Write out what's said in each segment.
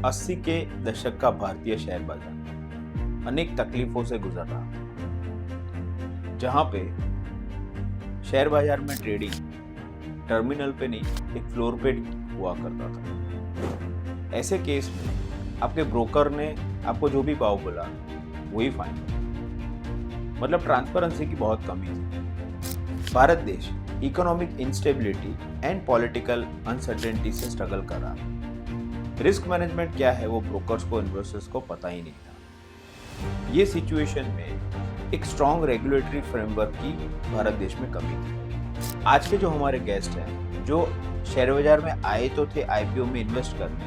80 के दशक का भारतीय शेयर बाजार अनेक तकलीफों से गुजर रहा, जहां पे शेयर बाजार में ट्रेडिंग टर्मिनल पे नहीं एक फ्लोर पे हुआ करता था। ऐसे केस में आपके ब्रोकर ने आपको जो भी भाव बोला वही फाइनल, मतलब ट्रांसपेरेंसी की बहुत कमी थी। भारत देश economic instability and political uncertainty से स्ट्रगल कर रहा। रिस्क मैनेजमेंट क्या है वो ब्रोकर्स को, इन्वेस्टर्स को पता ही नहीं था। ये सिचुएशन में एक स्ट्रॉन्ग रेगुलेटरी फ्रेमवर्क की भारत देश में कमी थी। आज के जो हमारे गेस्ट हैं, जो शेयर बाजार में आए तो थे आईपीओ में इन्वेस्ट करने,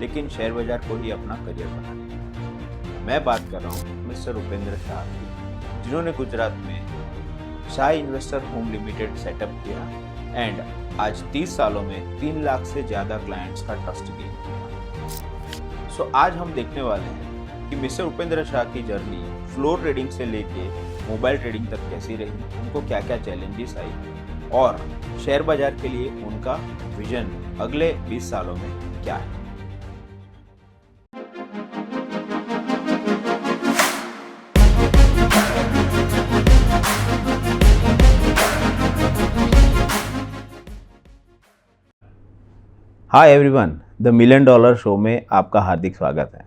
लेकिन शेयर बाजार को ही अपना करियर बनाया। मैं बात कर रहा हूँ मिस्टर उपेंद्र शाह की, जिन्होंने गुजरात में Shah investor home limited setup किया एंड आज 30 सालों में 3 लाख से ज्यादा क्लाइंट्स का ट्रस्ट गेन किया। सो आज हम देखने वाले हैं कि मिस्टर उपेंद्र शाह की जर्नी फ्लोर ट्रेडिंग से लेके मोबाइल ट्रेडिंग तक कैसी रही, उनको क्या क्या चैलेंजेस आई और शेयर बाजार के लिए उनका विजन अगले 20 सालों में क्या है। Hi everyone, the million dollar show में आपका हार्दिक स्वागत है।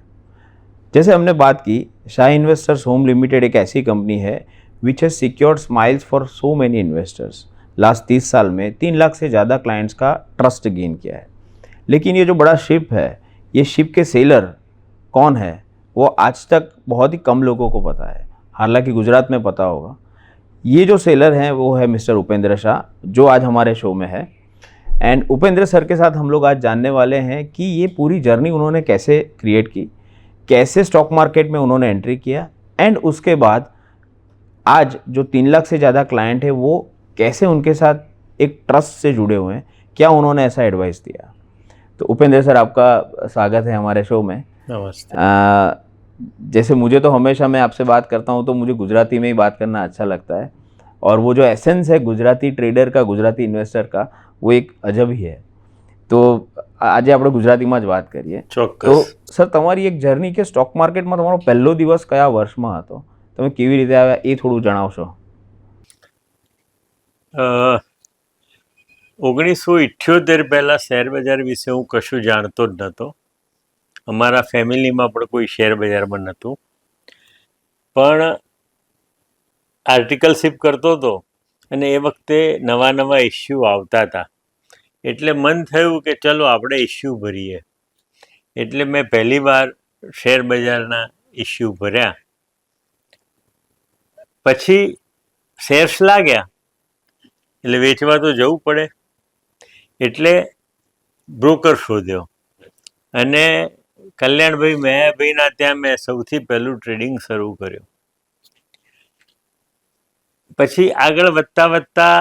जैसे हमने बात की, शाह इन्वेस्टर्स होम लिमिटेड एक ऐसी कंपनी है which has secured smiles for so many investors. Last 30 साल में 3 लाख से ज़्यादा क्लाइंट्स का ट्रस्ट गेन किया है। लेकिन ये जो बड़ा शिप है, ये शिप के सेलर कौन है वो आज तक बहुत ही कम लोगों को पता है। हालांकि गुजरात में पता होगा। ये जो सेलर हैं वो है मिस्टर उपेंद्र शाह, जो आज हमारे शो में है। एंड उपेंद्र सर के साथ हम लोग आज जानने वाले हैं कि ये पूरी जर्नी उन्होंने कैसे क्रिएट की, कैसे स्टॉक मार्केट में उन्होंने एंट्री किया एंड उसके बाद आज जो 3 लाख से ज़्यादा क्लाइंट है वो कैसे उनके साथ एक ट्रस्ट से जुड़े हुए हैं, क्या उन्होंने ऐसा एडवाइस दिया। तो उपेंद्र सर, आपका स्वागत है हमारे शो में। नमस्ते। जैसे मुझे तो हमेशा, मैं आपसे बात करता हूँ तो मुझे गुजराती में ही बात करना अच्छा लगता है, और वो जो एसेंस है गुजराती ट्रेडर का, गुजराती इन्वेस्टर का, वो एक અજબ ही है। તો આજે આપણે ગુજરાતીમાં જ વાત કરીએ। તો સર, તમારી એક જર્ની કે સ્ટોક માર્કેટમાં તમારો પહેલો દિવસ કયા વર્ષમાં હતો, તમે કેવી રીતે આવ્યા એ થોડું જણાવશો। 1978 પહેલાં શેર બજાર વિશે હું કશું જાણતો જ નહોતો। અમારા ફેમિલીમાં પણ કોઈ શેર બજારમાં નહોતું, પણ આર્ટિકલશિપ કરતો હતો અને એ વખતે નવા નવા ઇસ્યુ આવતા હતા, એટલે મન થયું કે ચલો આપણે ઇસ્યુ ભરીએ। એટલે મેં પહેલી વાર શેર બજારના ઇસ્યુ ભર્યા। પછી શેર્સ લાગ્યા એટલે વેચવા તો જવું પડે, એટલે બ્રોકર શોધ્યો અને કલ્યાણભાઈ મેયાભાઈના ત્યાં મેં સૌથી પહેલું ટ્રેડિંગ શરૂ કર્યું। પછી આગળ વધતા વધતા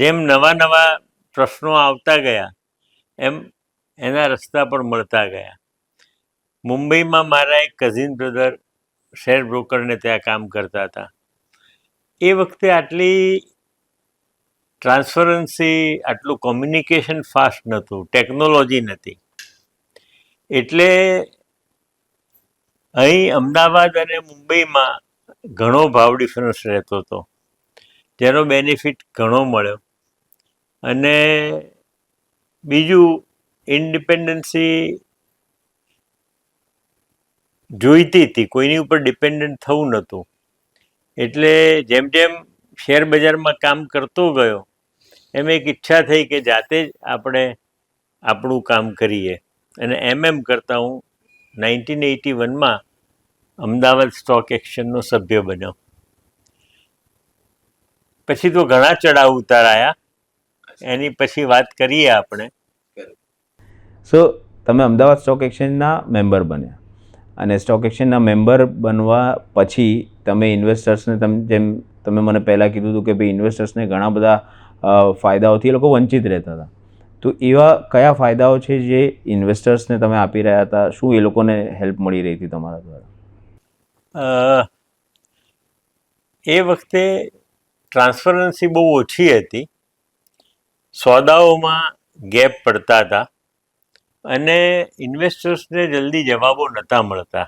જેમ નવા નવા પ્રશ્નો આવતા ગયા એમ એના રસ્તા પણ મળતા ગયા। મુંબઈમાં મારા એક કઝિન બ્રધર શેર બ્રોકરને ત્યાં કામ કરતા હતા। એ વખતે આટલી ટ્રાન્સપરન્સી, આટલું કોમ્યુનિકેશન ફાસ્ટ નહોતું, ટેકનોલોજી નથી, એટલે અહીં અમદાવાદ અને મુંબઈમાં ઘણો ભાવ ડિફરન્સ રહેતો હતો, જેનો બેનિફિટ ઘણો મળ્યો। અને બીજું, ઇન્ડિપેન્ડન્સી જોઈતી હતી, કોઈની ઉપર ડિપેન્ડન્ટ થવું નહોતું। એટલે જેમ જેમ શેર બજારમાં કામ કરતો ગયો એમ એક ઈચ્છા થઈ કે જાતે જ આપણે આપણું કામ કરીએ, અને એમ કરતાં હું 1981માં અમદાવાદ સ્ટોક એક્સચેન્જનો સભ્ય બન્યો। પછી તો ઘણા ચડાવ ઉતાર આવ્યા, એની પછી વાત કરીએ આપણે। સો તમે અમદાવાદ સ્ટોક એક્સચેન્જના મેમ્બર બન્યા, અને સ્ટોક એક્સચેન્જના મેમ્બર બનવા પછી તમે ઇન્વેસ્ટર્સને, જેમ તમે મને પહેલાં કીધું હતું કે ભાઈ ઇન્વેસ્ટર્સને ઘણા બધા ફાયદાઓથી એ લોકો વંચિત રહેતા હતા, તો એવા કયા ફાયદાઓ છે જે ઇન્વેસ્ટર્સને તમે આપી રહ્યા હતા, શું એ લોકોને હેલ્પ મળી રહી હતી તમારા દ્વારા? એ વખતે ટ્રાન્સપરન્સી બહુ ઓછી હતી, સોદાઓમાં ગેપ પડતા હતા, અને ઇન્વેસ્ટર્સને જલ્દી જવાબો નહોતા મળતા.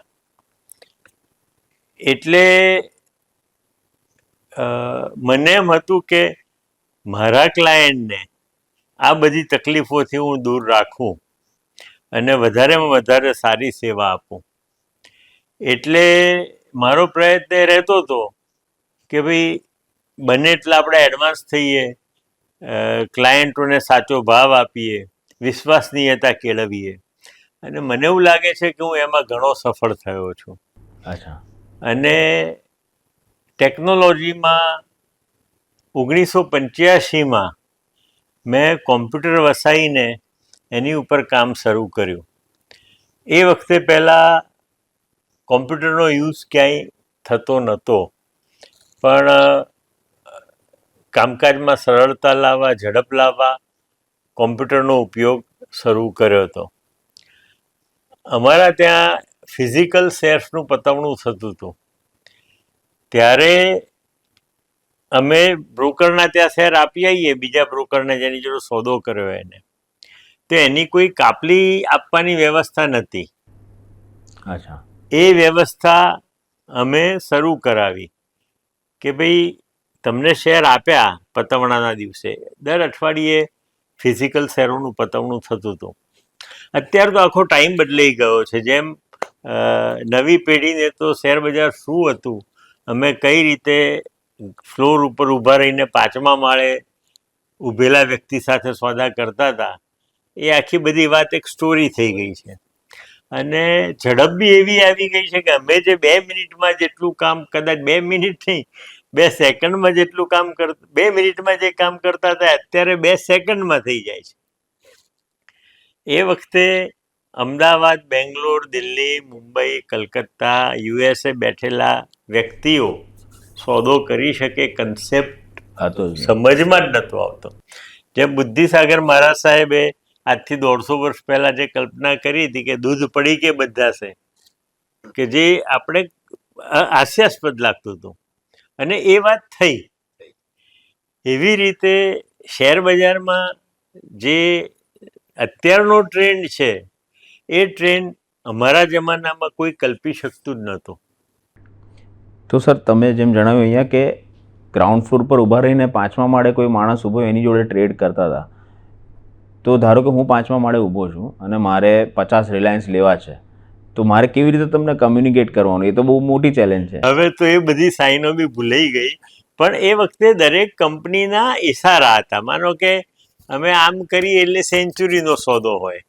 એટલે મને એમ હતું કે મારા ક્લાયન્ટને આ બધી તકલીફોથી હું દૂર રાખું અને વધારેમાં વધારે સારી સેવા આપું. એટલે મારો પ્રયત્ન એ રહેતો હતો કે ભાઈ બને એટલા આપણે એડવાન્સ થઈએ, ક્લાયન્ટોને સાચો ભાવ આપીએ, વિશ્વસનીયતા કેળવીએ. અને મને એવું લાગે છે કે હું એમાં ઘણો સફળ થયો છું. અચ્છા. અને ટેકનોલોજીમાં 1985માં મેં કોમ્પ્યુટર વસાવીને એની ઉપર કામ શરૂ કર્યું. એ વખતે પહેલાં કોમ્પ્યુટરનો યુઝ ક્યાંય થતો નહોતો, પણ કામકાજમાં સરળતા લાવવા, ઝડપ લાવવા કોમ્પ્યુટરનો ઉપયોગ શરૂ કર્યો હતો. અમારા ત્યાં ફિઝિકલ શેર્સનું પતવણું થતું હતું. ત્યારે અમે બ્રોકરના ત્યાં શેર આપી આવીએ, બીજા બ્રોકરને જેની જોડે સોદો કર્યો એને, તો એની કોઈ કાપલી આપવાની વ્યવસ્થા નહોતી. અચ્છા. એ વ્યવસ્થા અમે શરૂ કરાવી કે ભાઈ તમને શેર આપ્યા પતવણાના દિવસે, દર અઠવાડિયે ફિઝિકલ શેરોનું પતવણું થતું હતું. અત્યારે તો આખો ટાઈમ બદલાઈ ગયો છે. જેમ નવી પેઢીને તો શેર બજાર શું હતું, અમે કઈ રીતે ફ્લોર ઉપર ઊભા રહીને 5મા માળે ઊભેલા વ્યક્તિ સાથે સોદા કરતા હતા, એ આખી બધી વાત એક સ્ટોરી થઈ ગઈ છે. અને ઝડપ બી એવી આવી ગઈ છે કે અમે જે 2 મિનિટમાં જેટલું કામ, કદાચ 2 મિનિટ નહીં, 2 સેકન્ડમાં જેટલું કામ 2 મિનિટમાં જે કામ કરતા હતા અત્યારે 2 સેકન્ડમાં થઈ જાય છે. એ વખતે અમદાવાદ, બેંગ્લોર, દિલ્હી, મુંબઈ, કલકત્તા, યુએસએ બેઠેલા વ્યક્તિઓ સોદો કરી શકે કન્સેપ્ટ સમજમાં જ નહોતો આવતો. જેમ બુદ્ધિસાગર મહારાજ સાહેબે આજથી 150 વર્ષ પહેલા જે કલ્પના કરી હતી કે દૂધ પડી કે બધાશે, કે જે આપણે હાસ્યાસ્પદ લાગતું હતું, અને એ વાત થઈ. એવી રીતે શેર બજારમાં જે અત્યારનો ટ્રેન્ડ છે, એ ટ્રેન્ડ અમારા જમાનામાં કોઈ કલ્પી શકતું જ નહોતું. તો સર, તમે જેમ જણાવ્યું અહીંયા કે ગ્રાઉન્ડ ફ્લોર પર ઊભા રહીને 5મા માળે કોઈ માણસ ઊભો એની જોડે ટ્રેડ કરતા હતા. તો ધારો કે હું 5મા માળે ઊભો છું અને મારે 50 રિલાયન્સ લેવા છે, તો મારે કેવી રીતે તમને કમ્યુનિકેટ કરવાનું? એ તો બહુ મોટી ચેલેન્જ છે. હવે તો એ બધી સાઈનો બી ભૂલાઈ ગઈ, પણ એ વખતે દરેક કંપનીના ઇશારા હતા. માનો કે અમે આમ કરીએ એટલે સેન્ચુરીનો સોદો હોય,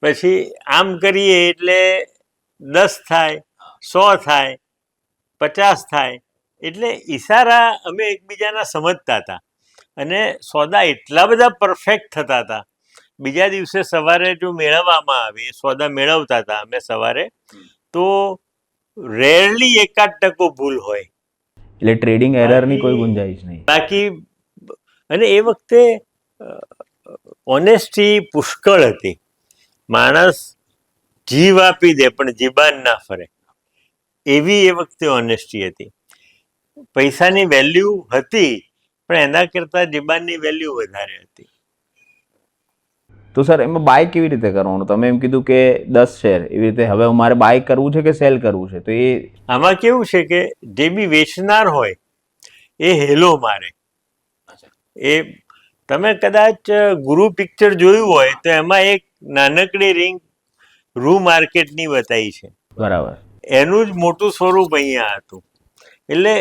પછી આમ કરીએ એટલે 10 થાય, 100 થાય, 50 થાય. એટલે ઈશારા અમે એકબીજાના સમજતા હતા અને સોદા એટલા બધા પરફેક્ટ થતા હતા. બીજા દિવસે સવારે જો મેળવવામાં આવે, સોદા મેળવતા હતા અમે સવારે, તો રેરલી 1-8% ભૂલ હોય. એટલે ટ્રેડિંગ એરરની કોઈ ગુંજાઈશ નહીં. બાકી અને એ વખતે ઓનેસ્ટી પુષ્કળ હતી. માણસ જીવ આપી દે પણ જીબાન ના ફરે, એવી એ વખતે ઓનેસ્ટી હતી. પૈસાની વેલ્યુ હતી, પણ એના કરતાં જીબાનની વેલ્યુ વધારે હતી. તો સર, એમાં બાય કેવી રીતે કરવાનું? તમે એમ કીધું કે 10 શેર, એવી રીતે હવે મારે બાય કરવું છે કે સેલ કરવું છે, તો એ આમાં કેવું છે કે જે બી વેચનાર હોય એ હેલો મારે. એ તમે કદાચ ગુરુ પિક્ચર જોયું હોય તો એમાં એક નાનકડી રિંગ રૂ માર્કેટની બતાવી છે. બરાબર. એનું જ મોટું સ્વરૂપ અહીંયા હતું. એટલે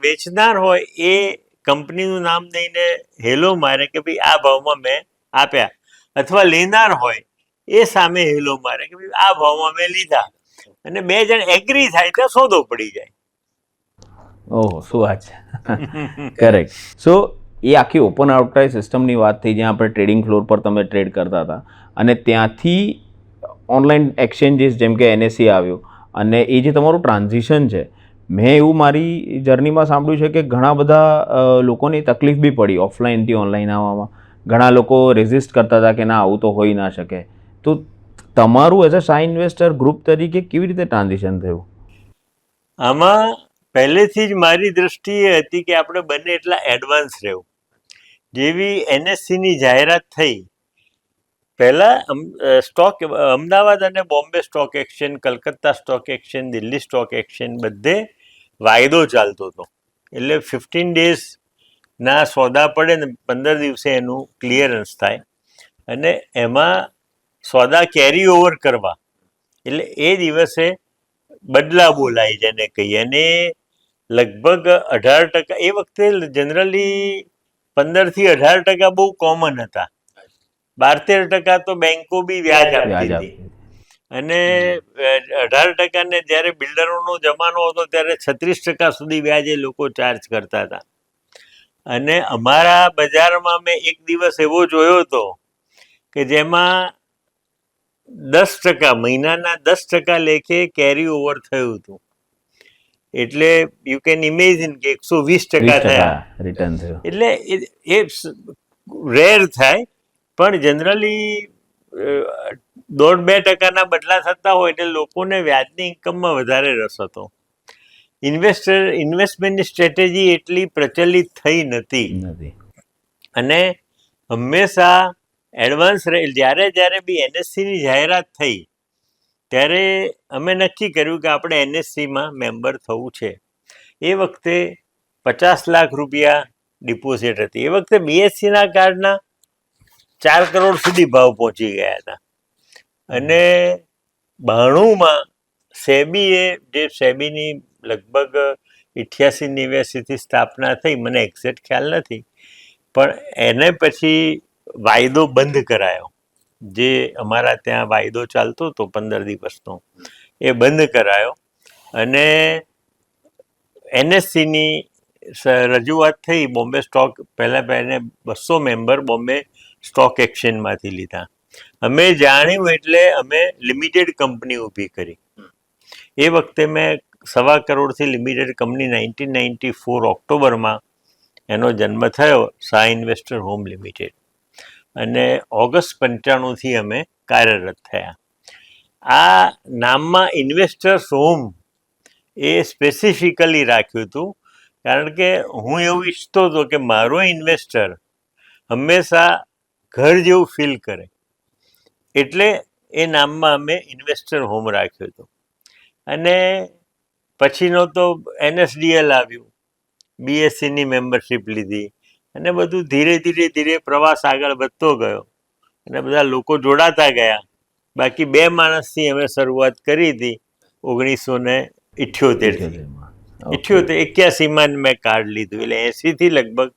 વેચનાર હોય એ કંપનીનું નામ દઈને હેલો મારે કે ભાઈ આ ભાવમાં મેં આપ્યા, અથવા લેનાર હોય એ સામે હેલો મારે કે ભાઈ આ ભાવમાં મેં લીધા, અને 2 જણ એગ્રી થાય તો સોદો પડી જાય. ઓહો, શું વાત છે. કરેક્ટ. સો એ આખી ઓપન આઉટરાઇટ સિસ્ટમની વાત થઈ, જ્યાં આપણે ટ્રેડિંગ ફ્લોર પર તમે ટ્રેડ કરતા હતા, અને ત્યાંથી ઓનલાઈન એક્સચેન્જીસ જેમ કે NSE આવ્યું, અને એ જે તમારું ટ્રાન્ઝિશન છે, મેં એવું મારી જર્નીમાં સાંભળ્યું છે કે ઘણા બધા લોકોની તકલીફ બી પડી ઓફલાઈનથી ઓનલાઈન આવવામાં. ઘણા લોકો રેઝિસ્ટ કરતા હતા કે ના, આવું તો હોઈ ના શકે. તો તમારું એઝ અ શાય ઇન્વેસ્ટર ગ્રુપ તરીકે કેવી રીતે ટ્રાન્ઝિશન થયું? આમાં પહેલેથી જ મારી દ્રષ્ટિ એ હતી કે આપણે બંને એટલા એડવાન્સ રહેવું. જેવી NSEની જાહેરાત થઈ, પહેલા સ્ટોક અમદાવાદ અને Bombay stock exchange, Calcutta stock exchange, Delhi stock exchange બધે વાયદો ચાલતો હતો. એટલે 15 ડેઝ ના સોદા પડે ને 15 દિવસે એનું ક્લિયરન્સ થાય, અને એમાં સોદા કેરી ઓવર કરવા એટલે એ દિવસે બદલા બોલાય જેને કહીએ, અને લગભગ 18%, એ વખતે જનરલી 15 થી 18% બહુ કોમન હતા. 12-13% તો બેંકો બી વ્યાજ આપતી હતી, અને 18% ને જ્યારે બિલ્ડરોનો જમાનો હતો ત્યારે 36% સુધી વ્યાજ એ લોકો ચાર્જ કરતા હતા. અને અમારા બજારમાં મેં એક દિવસ એવો જોયો હતો કે જેમાં 10%, મહિનાના 10% લેખે કેરી ઓવર થયું હતું. એટલે યુ કેન ઇમેજિન કે 120% થયા રિટર્ન થયું. એટલે એ રેર થાય, પણ જનરલી 1.5-2% બદલા થતા હોય એટલે લોકોને વ્યાજની ઇન્કમમાં વધારે રસ હતો. ઇન્વેસ્ટમેન્ટની સ્ટ્રેટેજી એટલી પ્રચલિત થઈ નથી, અને હંમેશા એડવાન્સ જ્યારે જ્યારે બી એનએસસીની જાહેરાત થઈ ત્યારે અમે નક્કી કર્યું કે આપણે એનએસસીમાં મેમ્બર થવું છે. એ વખતે 50 લાખ રૂપિયા ડિપોઝિટ હતી. એ વખતે બીએસસીના કાર્ડના 4 કરોડ સુધી ભાવ પહોંચી ગયા હતા. અને 92માં સેબીએ, જે સેબીની લગભગ 88-89થી સ્થાપના થઈ, મને એક્ઝેક્ટ ખ્યાલ નથી, પણ એને પછી વાયદો બંધ કરાયો. જે અમારા ત્યાં વાયદો ચાલતો હતો 15 દિવસનો, એ બંધ કરાયો, અને એનએસસીની રજૂઆત થઈ. બોમ્બે સ્ટોક પહેલાં 200 મેમ્બર બોમ્બે સ્ટોક એક્સચેન્જમાંથી લીધા. અમે જાણ્યું એટલે અમે લિમિટેડ કંપની ઊભી કરી. એ વખતે મેં 1.25 કરોડથી લિમિટેડ કંપની 1994 ઓક્ટોબરમાં એનો જન્મ થયો, શાહ ઇન્વેસ્ટર હોમ લિમિટેડ, અને ઓગસ્ટ 95થી અમે કાર્યરત થયા. આ નામમાં ઇન્વેસ્ટર્સ હોમ એ સ્પેસિફિકલી રાખ્યું હતું, કારણ કે હું એવું ઈચ્છતો હતો કે મારો ઇન્વેસ્ટર હંમેશા ઘર જેવું ફીલ કરે, એટલે એ નામમાં અમે ઇન્વેસ્ટર હોમ રાખ્યું હતું. અને પછીનો તો એનએસડીએલ આવ્યું, બીએસસીની મેમ્બરશીપ લીધી, અને બધું ધીરે ધીરે પ્રવાસ આગળ વધતો ગયો, અને બધા લોકો જોડાતા ગયા. બાકી 2 માણસથી અમે શરૂઆત કરી હતી 1978થી. 81માં મેં કાર્ડ લીધું, એટલે 80થી લગભગ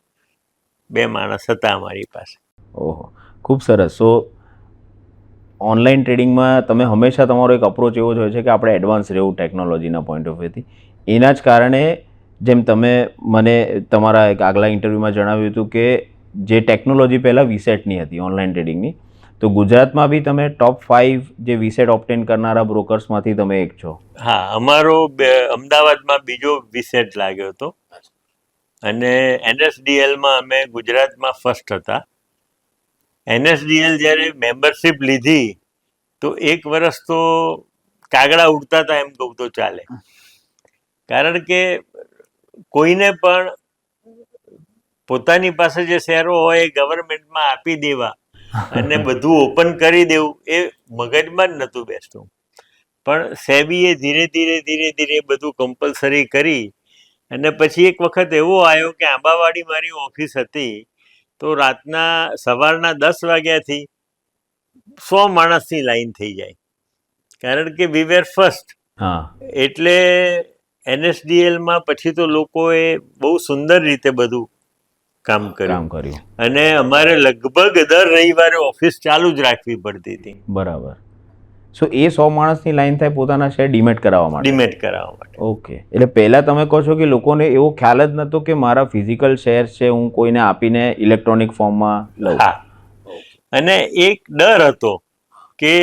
2 માણસ હતા અમારી પાસે. ઓહો, ખૂબ સરસ. સો ઓનલાઈન ટ્રેડિંગમાં તમે હંમેશા તમારો એક અપ્રોચ એવો જ હોય છે કે આપણે એડવાન્સ રહેવું ટેકનોલોજીના પોઈન્ટ ઓફ વ્યૂથી. એના જ કારણે જેમ તમે મને તમારા એક આગલા ઇન્ટરવ્યૂમાં જણાવ્યું હતું કે જે ટેકનોલોજી પહેલાં વીસેટની હતી ઓનલાઈન ટ્રેડિંગની, તો ગુજરાતમાં બી તમે ટોપ 5 જે વીસેટ ઓપ્ટેન કરનારા બ્રોકર્સમાંથી તમે એક છો. હા, અમારો અમદાવાદમાં બીજો વીસેટ લાગ્યો હતો, અને એનએસડીએલમાં અમે ગુજરાતમાં ફર્સ્ટ હતા. એનએસડીએલ જ્યારે મેમ્બરશીપ લીધી તો 1 વર્ષ તો કાગડા ઉડતા હતા એમ કહું તો ચાલે, કારણ કે કોઈને પણ પોતાની પાસે જે શેરો હોય એ ગવર્મેન્ટમાં આપી દેવા અને બધું ઓપન કરી દેવું એ મગજમાં જ નહોતું બેસતું. પણ સેબીએ ધીરે ધીરે બધું કમ્પલસરી કરી, અને પછી એક વખત એવો આવ્યો કે આંબાવાડી મારી ઓફિસ હતી, તો સવારના 10 વાગ્યાથી 100 માણસની લાઈન થઈ જાય, કારણ કે વી વેર ફર્સ્ટ. એટલે એનએસડીએલમાં પછી તો લોકોએ બહુ સુંદર રીતે બધું કામ કર્યું, અને અમારે લગભગ દર રવિવારે ઓફિસ ચાલુ જ રાખવી પડતી હતી. બરાબર. સો એ 100 માણસની લાઈન થાય પોતાના શેર ડીમેટ કરાવવા માટે. ઓકે, એટલે પહેલાં તમે કહો છો કે લોકોને એવો ખ્યાલ જ નહોતો કે મારા ફિઝિકલ શેર છે હું કોઈને આપીને ઇલેક્ટ્રોનિક ફોર્મમાં લઉં. હા, અને એક ડર હતો કે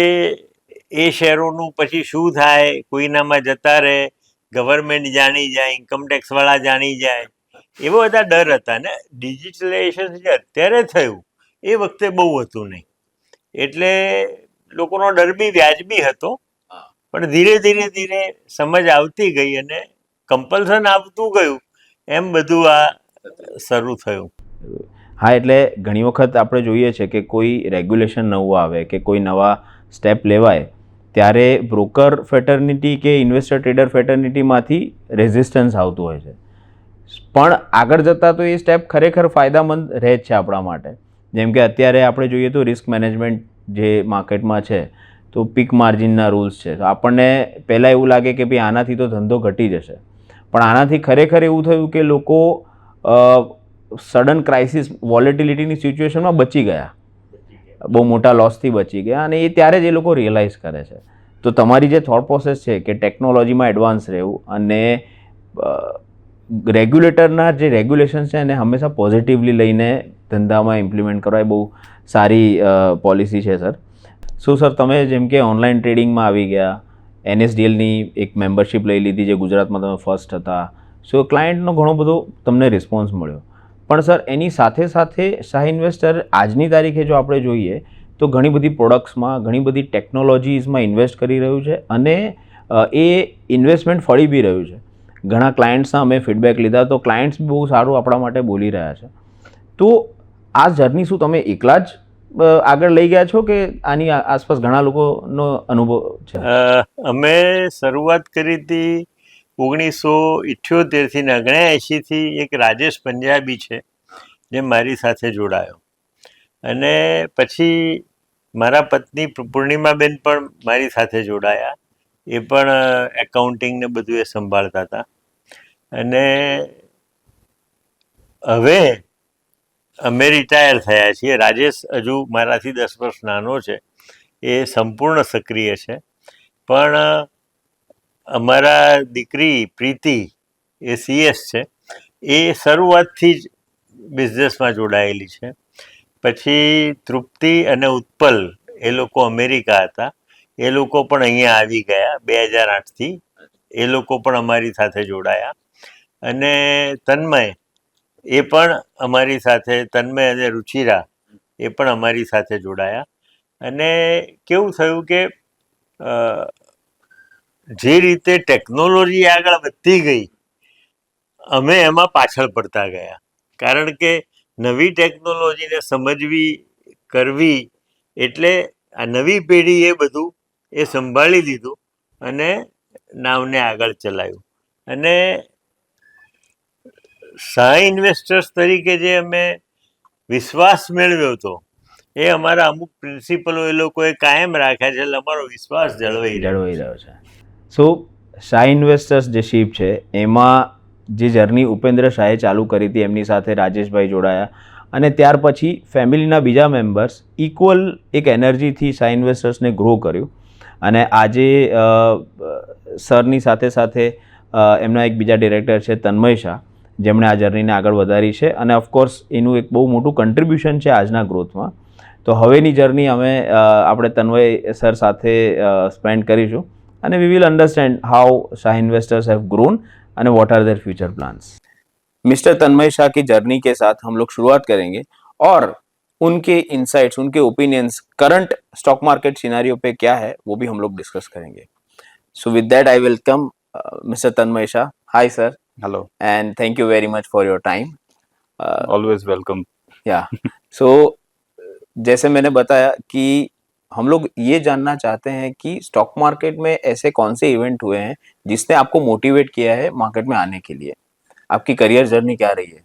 એ શેરોનું પછી શું થાય, કોઈનામાં જતા રહે, ગવર્મેન્ટ જાણી જાય, ઇન્કમટેક્સવાળા જાણી જાય, એવા બધા ડર હતા. ને ડિજિટલાઇઝેશન જે અત્યારે થયું એ વખતે બહુ હતું નહીં, એટલે લોકોનો ડર બી વ્યાજબી હતો. પણ ધીરે ધીરે સમજ આવતી ગઈ અને કમ્પલ્સન આવતું ગયું, એમ બધું આ શરૂ થયું. હા, એટલે ઘણી વખત આપણે જોઈએ છે કે કોઈ રેગ્યુલેશન નવું આવે કે કોઈ નવા સ્ટેપ લેવાય ત્યારે બ્રોકર ફેટર્નિટી કે ઇન્વેસ્ટર ટ્રેડર ફેટર્નિટીમાંથી રેઝિસ્ટન્સ આવતું હોય છે, પણ આગળ જતાં તો એ સ્ટેપ ખરેખર ફાયદામંદ રહે જ છે આપણા માટે. જેમ કે અત્યારે આપણે જોઈએ તો રિસ્ક મેનેજમેન્ટ જે માર્કેટમાં છે તો પીક માર્જિનના રૂલ્સ છે, તો આપણને પહેલાં એવું લાગે કે ભાઈ આનાથી તો ધંધો ઘટી જશે, પણ આનાથી ખરેખર એવું થયું કે લોકો સડન ક્રાઇસિસ વોલેટિલિટીની સિચ્યુએશનમાં બચી ગયા, બહુ મોટા લોસથી બચી ગયા, અને એ ત્યારે જ એ લોકો રિયલાઇઝ કરે છે. તો તમારી જે થોટ પ્રોસેસ છે કે ટેકનોલોજીમાં એડવાન્સ રહેવું અને રેગ્યુલેટરના જે રેગ્યુલેશન છે એને હંમેશા પોઝિટિવલી લઈને ધંધામાં ઇમ્પ્લિમેન્ટ કરવા એ બહુ સારી પોલિસી છે સર. શું સર તમે જેમ કે ઓનલાઈન ટ્રેડિંગમાં આવી ગયા, NSDLની એક મેમ્બરશિપ લઈ લીધી જે ગુજરાતમાં તમે ફર્સ્ટ હતા, સો ક્લાયન્ટનો ઘણો બધો તમને રિસ્પોન્સ મળ્યો, પણ સર એની સાથે સાથે શાહ ઇન્વેસ્ટર આજની તારીખે જો આપણે જોઈએ તો ઘણી બધી પ્રોડક્ટ્સમાં ઘણી બધી ટેકનોલોજીસમાં ઇન્વેસ્ટ કરી રહ્યું છે અને એ ઇન્વેસ્ટમેન્ટ ફળી બી રહ્યું છે. ઘણા ક્લાયન્ટ્સના અમે ફીડબેક લીધા તો ક્લાયન્ટ્સ બહુ સારું આપણા માટે બોલી રહ્યા છે. તો આ જર્ની શું તમે એકલા જ આગળ લઈ ગયા છો કે આની આસપાસ ઘણા લોકોનો અનુભવ છે? અમે શરૂઆત કરી હતી 1978થી ને 1979થી. એક રાજેશ પંજાબી છે જે મારી સાથે જોડાયો, અને પછી મારા પત્ની પૂર્ણિમાબેન પણ મારી સાથે જોડાયા. એ પણ એકાઉન્ટિંગ ને બધું એ સંભાળતા હતા. અને હવે અમે રિટાયર થયા છીએ. રાજેશ હજુ મારાથી 10 વર્ષ નાનો છે, એ સંપૂર્ણ સક્રિય છે, પણ અમારા દીકરી પ્રીતિ એ CS છે, એ શરૂઆતથી જ બિઝનેસમાં જોડાયેલી છે. પછી તૃપ્તિ અને ઉત્પલ એ લોકો અમેરિકા હતા, એ લોકો પણ અહીંયા આવી ગયા 2008થી. એ લોકો પણ અમારી સાથે જોડાયા. અને તન્મય એ પણ અમારી સાથે, તન્મય અને રુચિરા એ પણ અમારી સાથે જોડાયા. અને કેવું થયું કે જે રીતે ટેકનોલોજી આગળ વધતી ગઈ, અમે એમાં પાછળ પડતા ગયા. કારણ કે નવી ટેકનોલોજીને સમજવી, કરવી, એટલે આ નવી પેઢી એ બધું એ સંભાળી લીધું અને નાવને આગળ ચલાવ્યું. અને શાહ ઇન્વેસ્ટર્સ તરીકે જે અમે વિશ્વાસ મેળવ્યો હતો, એ અમારા અમુક પ્રિન્સિપલો એ લોકોએ કાયમ રાખ્યા છે, એટલે અમારો વિશ્વાસ જળવાઈ રહ્યો છે. સો શાહ ઇન્વેસ્ટર્સ જે શિપ છે એમાં જે જર્ની ઉપેન્દ્ર શાહે ચાલુ કરી હતી, એમની સાથે રાજેશભાઈ જોડાયા, અને ત્યાર પછી ફેમિલીના બીજા મેમ્બર્સ ઇક્વલ એક એનર્જીથી શાહ ઇન્વેસ્ટર્સને ગ્રો કર્યું. અને આજે સરની સાથે સાથે એમના એક બીજા ડિરેક્ટર છે તન્મય શાહ, જેમણે આ જર્નીને આગળ વધારી છે, અને ઓફકોર્સ એનું એક બહુ મોટું કન્ટ્રીબ્યુશન છે આજના ગ્રોથમાં. તો હવેની જર્ની અમે આપણે તન્મય સર સાથે સ્પેન્ડ કરીશું, અને we will understand how Shah investors have grown and what are their future plans. Mister Tanmay Shah की जर्नी के साथ हम लोग शुरुआत करेंगे और उनके इनसाइट्स, उनके opinions current stock market scenario पे क्या है वो भी हम लोग डिस्कस करेंगे. So with that I welcome mister Tanmay Shah. Hi sir. Hello. And thank you very much for your time. Always welcome. या सो जैसे मैंने बताया कि हम लोग ये जानना चाहते हैं कि स्टॉक मार्केट में ऐसे कौन से इवेंट हुए हैं जिसने आपको मोटिवेट किया है मार्केट में आने के लिए. आपकी करियर जर्नी क्या रही है?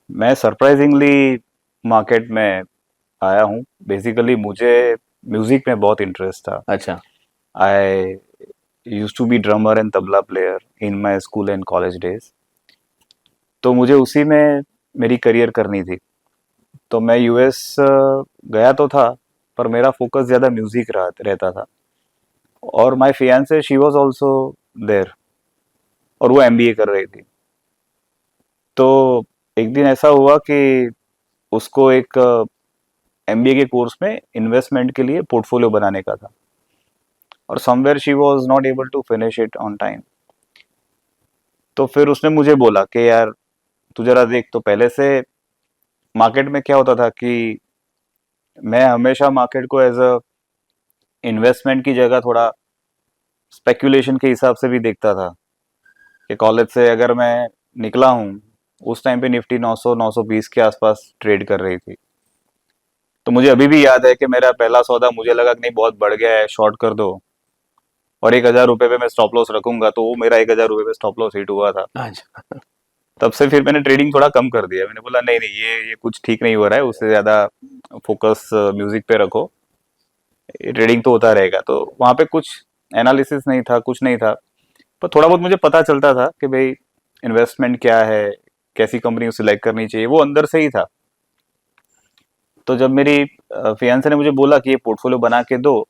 मैं सरप्राइजिंगली मार्केट में आया हूँ. बेसिकली मुझे म्यूजिक में बहुत इंटरेस्ट था. अच्छा. I used to be drummer and tabla player in my school and college days. तो मुझे उसी में मेरी करियर करनी थी. तो मैं US गया तो था, पर मेरा फोकस ज़्यादा म्यूज़िक रहता था. और my fiancee she was also there, और वो MBA कर रही थी. तो एक दिन ऐसा हुआ कि उसको एक MBA के कोर्स में इन्वेस्टमेंट के लिए पोर्टफोलियो बनाने का था, और somewhere she was not able to finish it on time. तो फिर उसने मुझे बोला कि यार तू जरा देख. तो पहले से मार्केट में क्या होता था कि मैं हमेशा मार्केट को एज अ इन्वेस्टमेंट की जगह थोड़ा स्पेक्यूलेशन के हिसाब से भी देखता था. कि कॉलेज से अगर मैं निकला हूँ उस टाइम पे निफ्टी 900 920 के आसपास ट्रेड कर रही थी। तो मुझे अभी भी याद है कि मेरा पहला सौदा मुझे लगा कि नहीं बहुत बढ़ गया है, शॉर्ट कर दो, और 1,000 रुपए पे मैं स्टॉप लॉस रखूंगा, तो वो मेरा 1,000 रुपए पे स्टॉप लॉस हिट हुआ था। अच्छा। तब से फिर मैंने ट्रेडिंग थोड़ा कम कर दिया। मैंने बोला नहीं नहीं, ये कुछ ठीक नहीं हो रहा है, उससे ज्यादा फोकस म्यूजिक पे रखो, ट्रेडिंग तो होता रहेगा। तो वहां पे कुछ एनालिसिस नहीं था, कुछ नहीं था, पर थोड़ा बहुत मुझे पता चलता था कि भाई इन्वेस्टमेंट क्या है, कैसी कंपनी सिलेक्ट करनी चाहिए, वो अंदर से ही था। तो जब मेरी फियांसे ने मुझे बोला कि ये पोर्टफोलियो बना के दो,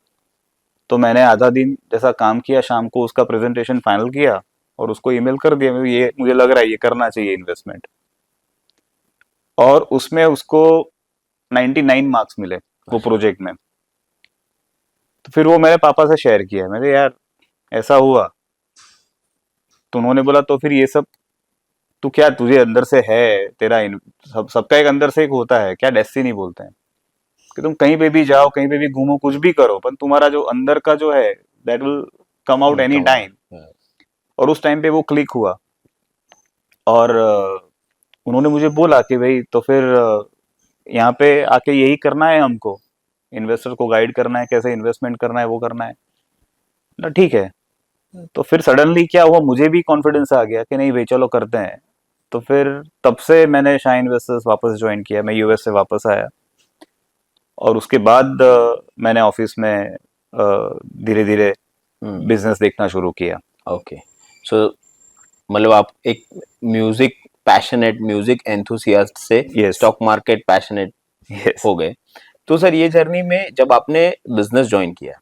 तो मैंने आधा दिन जैसा काम किया, शाम को उसका प्रेजेंटेशन फाइनल किया और उसको ईमेल कर दिया, ये मुझे लग रहा है ये करना चाहिए इन्वेस्टमेंट। और उसमें उसको 99 मार्क्स मिले वो अच्छा। प्रोजेक्ट में। तो फिर वो मैंने पापा से शेयर किया, मैंने यार ऐसा हुआ। तो उन्होंने बोला तो फिर ये सब तू क्या, तुझे अंदर से है, तेरा सबका एक अंदर से एक होता है, क्या डेस्टिनी बोलते हैं, कि तुम कहीं पे भी जाओ, कहीं पे भी घूमो, कुछ भी करो, पर तुम्हारा जो अंदर का जो है that will come out any time. और उस टाइम पे वो क्लिक हुआ। और उन्होंने मुझे बोला कि भाई तो फिर यहाँ पे आके यही करना है हमको, इन्वेस्टर को गाइड करना है, कैसे इन्वेस्टमेंट करना है, वो करना है ना, ठीक है। तो फिर सडनली क्या हुआ, मुझे भी कॉन्फिडेंस आ गया कि नहीं भाई चलो करते हैं। तो फिर तब से मैंने शाइन इन्वेस्टर्स वापस ज्वाइन किया, मैं यूएस से वापस आया, और उसके बाद मैंने ऑफिस में धीरे धीरे बिजनेस देखना शुरू किया। ओके। सो मतलब आप एक म्यूजिक पैशनेट, म्यूजिक एंथुसियास्ट से Yes. Stock market passionate Yes. हो गए। तो सर ये जर्नी में जब आपने बिजनेस ज्वाइन किया,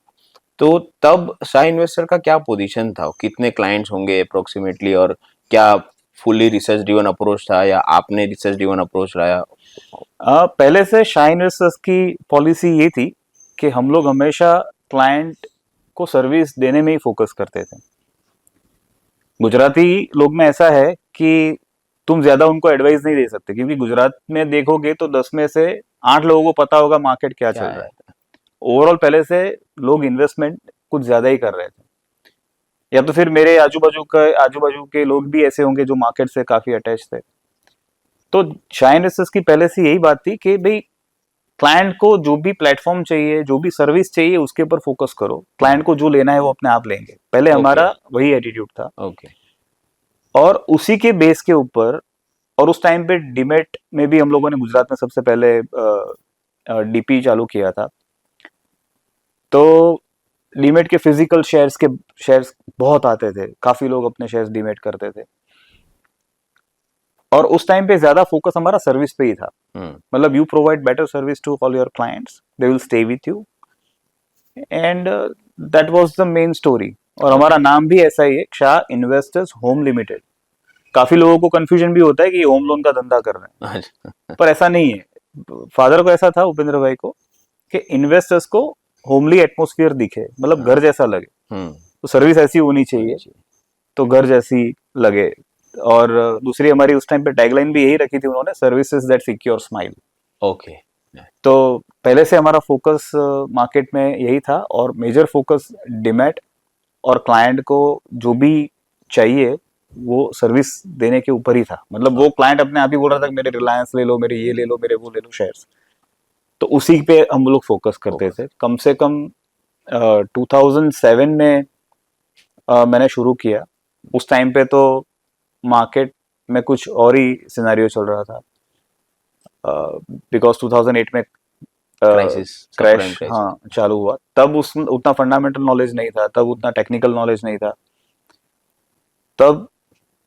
तो तब शाह इन्वेस्टर का क्या पोजीशन था, कितने क्लाइंट्स होंगे अप्रोक्सीमेटली, और क्या फुल्ली रिसर्च ड्रिवन अप्रोच था या आपने रिसर्च ड्रिवन अप्रोच रहा? पहले से शाइन इन्वेस्टर्स की पॉलिसी ये थी कि हम लोग हमेशा क्लाइंट को सर्विस देने में ही फोकस करते थे। गुजराती लोग में ऐसा है कि तुम ज्यादा उनको एडवाइस नहीं दे सकते, क्योंकि गुजरात में देखोगे तो 10 में से 8 लोगों को पता होगा मार्केट क्या चल रहा है। ओवरऑल पहले से लोग इन्वेस्टमेंट कुछ ज्यादा ही कर रहे थे, या तो फिर मेरे आजू बाजू के लोग भी ऐसे होंगे जो मार्केट से काफी अटैच थे। तो शाइन इन्वेस्टर्स की पहले से यही बात थी कि भाई क्लाइंट को जो भी प्लेटफॉर्म चाहिए, जो भी सर्विस चाहिए, उसके ऊपर फोकस करो, क्लाइंट को जो लेना है वो अपने आप लेंगे। पहले हमारा वही एटीट्यूड था। ओके। और उसी के बेस के ऊपर, और उस टाइम पे डीमेट में भी हम लोगों ने गुजरात में सबसे पहले डीपी चालू किया था। तो डीमेट के फिजिकल शेयर्स बहुत आते थे, काफी लोग अपने शेयर्स डीमेट करते थे, और उस टाइम पे ज्यादा फोकस हमारा सर्विस पे ही था। मतलब you provide better service to all your clients, they will stay with you, and that was the main story. और हमारा नाम भी ऐसा ही है, शाह इन्वेस्टर्स होम लिमिटेड। काफी लोगों को कंफ्यूजन भी होता है कि ये होम लोन का धंधा कर रहे हैं, पर ऐसा नहीं है। फादर को ऐसा था, उपेंद्र भाई को, कि इन्वेस्टर्स को होमली एटमोस्फियर दिखे, मतलब घर जैसा लगे, तो सर्विस ऐसी होनी चाहिए तो घर जैसी लगे। और दूसरी हमारी उस टाइम पे टैगलाइन भी यही रखी थी उन्होंने, services that secure smile. Okay. तो पहले से हमारा फोकस मार्केट में यही था, और मेजर फोकस डिमैट और क्लाइंट को जो भी चाहिए वो सर्विस देने के ऊपर ही था। मतलब वो क्लाइंट अपने आप ही बोल रहा था कि मेरे रिलायंस ले लो, मेरे ये ले लो, मेरे वो ले लो शेयर्स, तो उसी पे हम लोग फोकस करते थे। कम से कम 2007 में मैंने शुरू किया। उस टाइम पे तो मार्केट में कुछ और ही सिनेरियो चल रहा था, बिकॉज 2008 में क्रैश हाँ चालू हुआ। तब उतना फंडामेंटल नॉलेज नहीं था, तब उतना टेक्निकल नॉलेज नहीं था, तब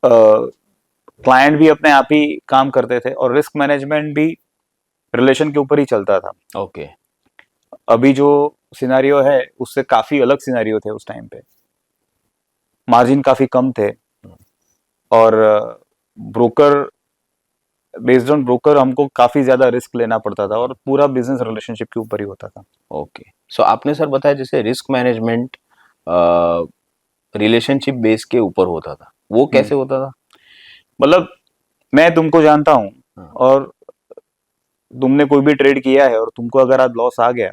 क्लाइंट भी अपने आप ही काम करते थे, और रिस्क मैनेजमेंट भी रिलेशन के ऊपर ही चलता था। ओके। अभी जो सिनेरियो है उससे काफी अलग सिनेरियो थे। उस टाइम पे मार्जिन काफी कम थे, और ब्रोकर, बेस्ड ऑन ब्रोकर हमको काफी ज्यादा रिस्क लेना पड़ता था, और पूरा बिजनेस रिलेशनशिप के ऊपर ही होता था। ओके। सो आपने सर बताया जैसे रिस्क मैनेजमेंट रिलेशनशिप बेस के ऊपर होता था, वो कैसे होता था? मतलब मैं तुमको जानता हूँ, और तुमने कोई भी ट्रेड किया है, और तुमको अगर आज लॉस आ गया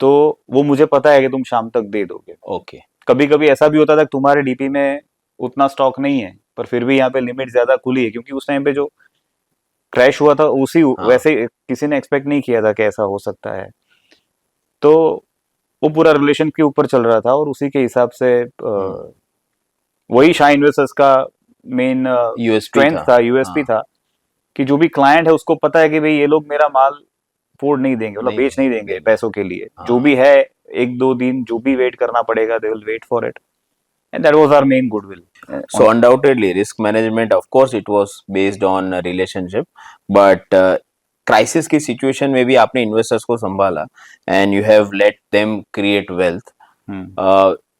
तो वो मुझे पता है कि तुम शाम तक दे दोगे। ओके। कभी कभी ऐसा भी होता था कि तुम्हारे डीपी में उतना स्टॉक नहीं है, पर फिर भी यहाँ पे लिमिट ज्यादा खुली है, क्योंकि उस टाइम पे जो क्रैश हुआ था उसी हाँ। वैसे किसी ने एक्सपेक्ट नहीं किया था कि ऐसा हो सकता है। तो वो पूरा रिलेशन के ऊपर चल रहा था, और उसी के हिसाब से वही शाह इन्वेस्टर्स का मेन यूएसपी स्ट्रेंथ था। था, यूएसपी हाँ, था, कि जो भी क्लाइंट है उसको पता है कि भाई ये लोग मेरा माल फोड़ नहीं देंगे, मतलब नहीं बेच नहीं देंगे, देंगे बिल्कुल। पैसों के लिए, जो हाँ। भी है एक दो दिन जो भी वेट करना पड़ेगा, they will wait for it, and that was our main goodwill So undoubtedly, risk management, of course, it was based on a relationship, but crisis की situation में भी आपने investors को संभाला and you have let them create wealth.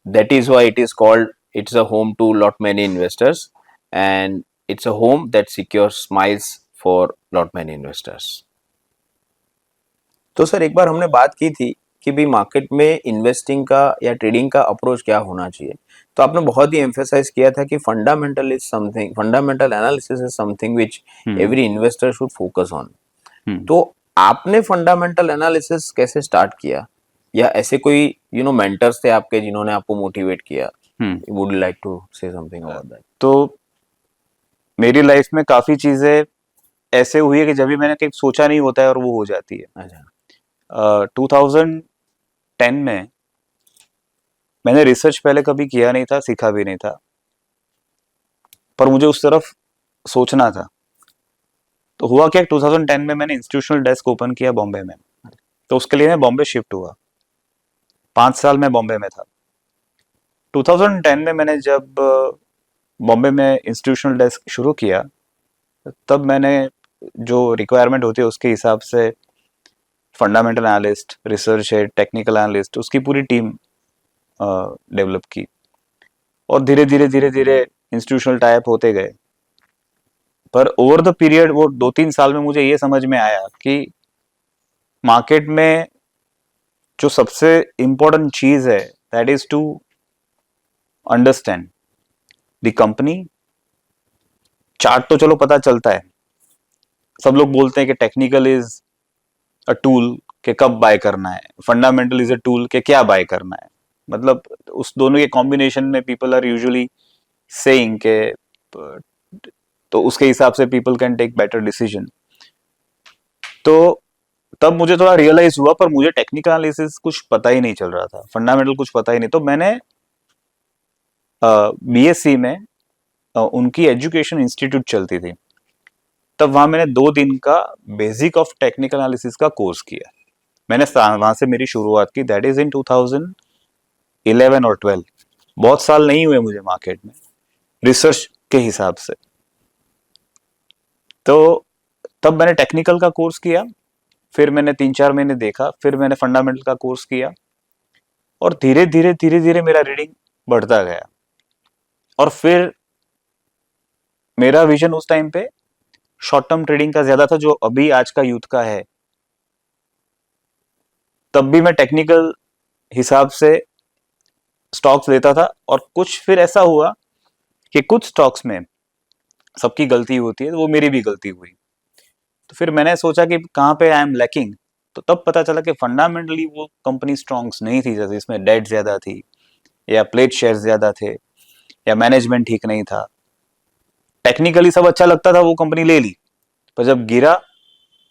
That is why it is called, it's a home to lot many investors, and it's a home that secures smiles for lot many investors. तो sir एक बार हमने बात की थी कि भी market में investing का या ट्रेडिंग का अप्रोच क्या होना चाहिए, तो आपने बहुत ही एम्फेसाइज किया था कि fundamental is something, fundamental analysis is something which every investor should focus on. तो आपने फंडामेंटल एनालिसिस कैसे स्टार्ट किया, या ऐसे कोई मेंटर्स थे आपके जिन्होंने आपको मोटिवेट किया? Would you like to say something about that? तो मेरी लाइफ में काफी चीजें ऐसे हुई है कि जब भी मैंने कहीं सोचा नहीं होता है और वो हो जाती है। अच्छा। 2010 में मैंने रिसर्च पहले कभी किया नहीं था, सीखा भी नहीं था, पर मुझे उस तरफ सोचना था। तो हुआ क्या, 2010 में मैंने इंस्टीट्यूशनल डेस्क ओपन किया बॉम्बे में, तो उसके लिए मैं बॉम्बे शिफ्ट हुआ। 5 साल मैं बॉम्बे में था। 2010 में मैंने जब बॉम्बे में इंस्टीट्यूशनल डेस्क शुरू किया, तब मैंने जो रिक्वायरमेंट होती है उसके हिसाब से fundamental analyst, research head, technical analyst, उसकी पूरी टीम डेवलप की, और धीरे धीरे धीरे धीरे इंस्टीट्यूशनल टाइप होते गए। पर ओवर द पीरियड वो 2-3 साल में मुझे ये समझ में आया कि मार्केट में जो सबसे इम्पोर्टेंट चीज है, that is to understand the company. Chart तो चलो पता चलता है, सब लोग बोलते हैं कि टेक्निकल इज अ टूल के कब बाय करना है, फंडामेंटल इज अ टूल के क्या बाय करना है। मतलब उस दोनों के कॉम्बिनेशन में पीपल आर यूजुअली सेइंग के, तो उसके हिसाब से people can take better decision. तो तब मुझे थोड़ा रियलाइज हुआ, पर मुझे टेक्निकल एनालिसिस कुछ पता ही नहीं चल रहा था, फंडामेंटल कुछ पता ही नहीं। तो मैंने बीएससी में उनकी एजुकेशन इंस्टीट्यूट चलती थी, तब वहां मैंने 2 दिन का बेसिक ऑफ टेक्निकल एनालिसिस का कोर्स किया। मैंने वहां से मेरी शुरुआत की, दैट इज इन 2011 और 12। बहुत साल नहीं हुए मुझे मार्केट में रिसर्च के हिसाब से। तो तब मैंने टेक्निकल का कोर्स किया, फिर मैंने 3-4 महीने देखा, फिर मैंने फंडामेंटल का कोर्स किया, और धीरे धीरे धीरे धीरे मेरा रीडिंग बढ़ता गया। और फिर मेरा विजन उस टाइम पे शॉर्ट टर्म ट्रेडिंग का ज्यादा था, जो अभी आज का यूथ का है। तब भी मैं टेक्निकल हिसाब से स्टॉक्स लेता था, और कुछ फिर ऐसा हुआ कि कुछ स्टॉक्स में सबकी गलती होती है, तो वो मेरी भी गलती हुई। तो फिर मैंने सोचा कि कहाँ पे आई एम लैकिंग, तो तब पता चला कि फंडामेंटली वो कंपनी स्ट्रॉन्ग्स नहीं थी, जैसे इसमें डेट ज्यादा थी, या प्लेट शेयर ज्यादा थे, या मैनेजमेंट ठीक नहीं था। टेक्निकली सब अच्छा लगता था, वो कंपनी ले ली, पर जब गिरा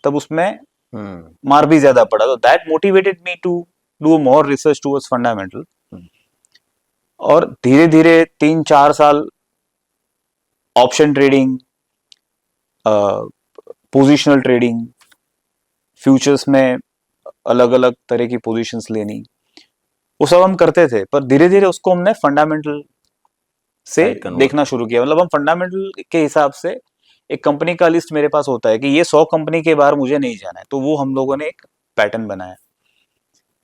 तब उसमें मार भी ज्यादा पड़ा। तो that motivated me to do more research towards fundamental. और धीरे धीरे 3-4 साल option trading, positional trading, futures में अलग अलग तरह की पोजीशंस लेनी, वो सब हम करते थे। पर धीरे धीरे उसको हमने फंडामेंटल से देखना शुरू किया। मतलब हम फंडामेंटल के हिसाब से, एक कंपनी का लिस्ट मेरे पास होता है कि ये 100 कंपनी के बाहर मुझे नहीं जाना है, तो वो हम लोगों ने एक पैटर्न बनाया।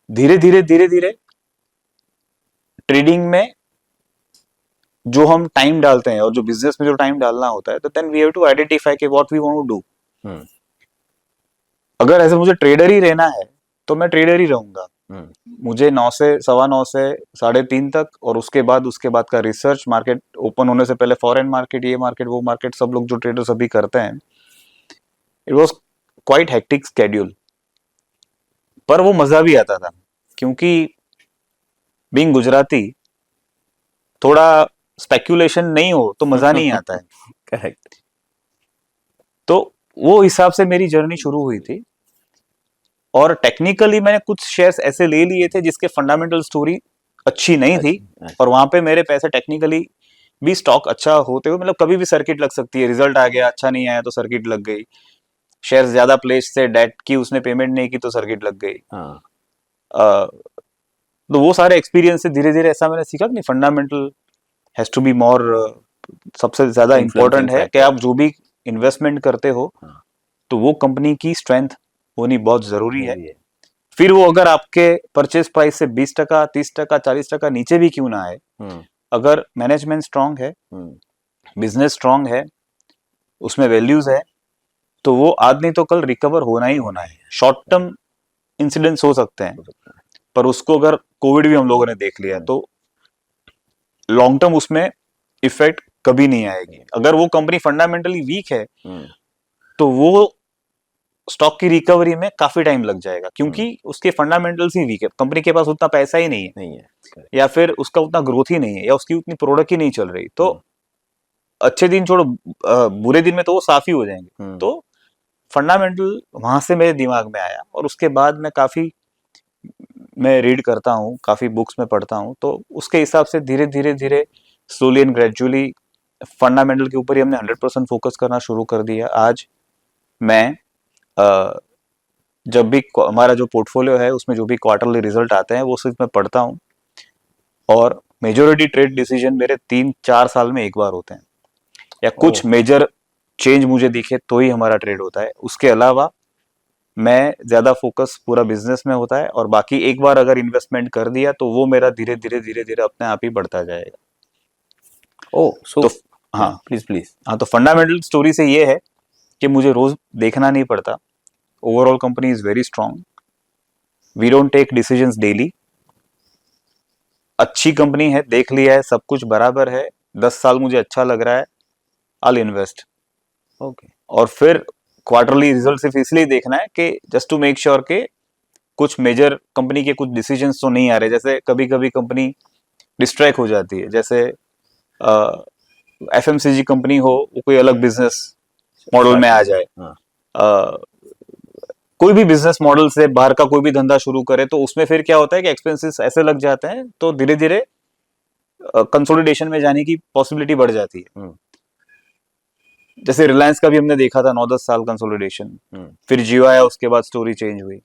धीरे धीरे धीरे धीरे ट्रेडिंग में जो हम टाइम डालते हैं, और जो बिजनेस में जो टाइम डालना होता है, तो then we have to identify कि what we want to do. अगर ऐसे मुझे ट्रेडर ही रहना है तो मैं ट्रेडर ही रहूंगा। मुझे 9 से 9:15 से 3:30 तक, और उसके बाद का रिसर्च, मार्केट ओपन होने से पहले फॉरेन मार्केट, ये मार्केट वो मार्केट, सब लोग जो ट्रेडर्स अभी करते हैं, it was quite hectic schedule. पर वो मजा भी आता था, क्योंकि बीइंग गुजराती, थोड़ा स्पेक्यूलेशन नहीं हो तो मजा नहीं आता है। करेक्ट। तो वो हिसाब से मेरी जर्नी शुरू हुई थी, और टेक्निकली मैंने कुछ शेयर्स ऐसे ले लिए थे जिसके फंडामेंटल स्टोरी अच्छी नहीं थी, और वहां पे मेरे पैसे टेक्निकली भी स्टॉक अच्छा होते हुए, मतलब कभी भी सर्किट लग सकती है, रिजल्ट आ गया अच्छा नहीं आया तो सर्किट लग गई, शेयर्स ज्यादा प्लेस से डेट की उसने पेमेंट नहीं की तो सर्किट लग गई। हाँ। तो वो सारे एक्सपीरियंस से धीरे धीरे ऐसा मैंने सीखा कि नहीं, fundamental has to be more, सबसे ज्यादा इंपॉर्टेंट है कि आप जो भी इन्वेस्टमेंट करते हो हाँ। तो वो कंपनी की स्ट्रेंथ होनी बहुत जरूरी है। फिर वो अगर आपके परचेज प्राइस से 20%, 30%, 40% नीचे भी क्यों ना आए, अगर मैनेजमेंट स्ट्रांग है, बिजनेस स्ट्रांग है, उसमें वैल्यूज है, तो वो आज नहीं तो कल रिकवर होना ही होना है। शॉर्ट टर्म इंसिडेंट्स हो सकते हैं, पर उसको अगर कोविड भी हम लोगों ने देख लिया तो लॉन्ग टर्म उसमें इफेक्ट कभी नहीं आएगी। अगर वो कंपनी फंडामेंटली वीक है तो वो स्टॉक की रिकवरी में काफी टाइम लग जाएगा, क्योंकि उसके फंडामेंटल्स ही वीक है, कंपनी के पास उतना पैसा ही नहीं है, या फिर उसका उतना ग्रोथ ही नहीं है, या उसकी उतनी प्रोडक्ट ही नहीं चल रही। तो अच्छे दिन छोड़ो, बुरे दिन में तो वो साफ ही हो जाएंगे। तो फंडामेंटल वहां से मेरे दिमाग में आया, और उसके बाद मैं रीड करता हूँ, काफी बुक्स में पढ़ता हूँ, तो उसके हिसाब से धीरे धीरे धीरे स्लोली एंड ग्रेजुअली फंडामेंटल के ऊपर ही हमने 100% फोकस करना शुरू कर दिया। आज मैं जब भी हमारा जो पोर्टफोलियो है उसमें जो भी क्वार्टरली रिजल्ट आते हैं वो सिर्फ मैं पढ़ता हूँ, और मेजॉरिटी ट्रेड डिसीजन मेरे 3-4 साल में एक बार होते हैं, या कुछ मेजर चेंज मुझे दिखे तो ही हमारा ट्रेड होता है। उसके अलावा मैं ज्यादा फोकस पूरा बिजनेस में होता है, और बाकी एक बार अगर इन्वेस्टमेंट कर दिया तो वो मेरा धीरे धीरे अपने आप ही बढ़ता जाएगा। तो हाँ प्लीज। हाँ, तो फंडामेंटल स्टोरी से ये है कि मुझे रोज देखना नहीं पड़ता। Overall company is very strong, we don't take decisions daily. अच्छी कंपनी है, देख लिया है, सब कुछ बराबर है, 10 साल मुझे अच्छा लग रहा है, आई इन्वेस्ट। ओके। और फिर क्वार्टरली रिजल्ट सिर्फ इसलिए देखना है कि जस्ट टू मेक श्योर के कुछ मेजर कंपनी के कुछ डिसीजंस तो नहीं आ रहे। जैसे कभी कभी कंपनी डिस्ट्रैक्ट हो जाती है, जैसे एफएमसीजी कंपनी हो, वो कोई अलग बिजनेस मॉडल में आ जाए, कोई भी बिजनेस मॉडल से बाहर का कोई भी धंधा शुरू करे, तो उसमें फिर क्या होता है कि एक्सपेंसेस ऐसे लग जाते हैं, तो धीरे धीरे कंसोलिडेशन में जाने की पॉसिबिलिटी बढ़ जाती है। जैसे रिलायंस का भी हमने देखा था 9-10 साल कंसोलिडेशन, फिर जियो आया, उसके बाद स्टोरी चेंज हुई।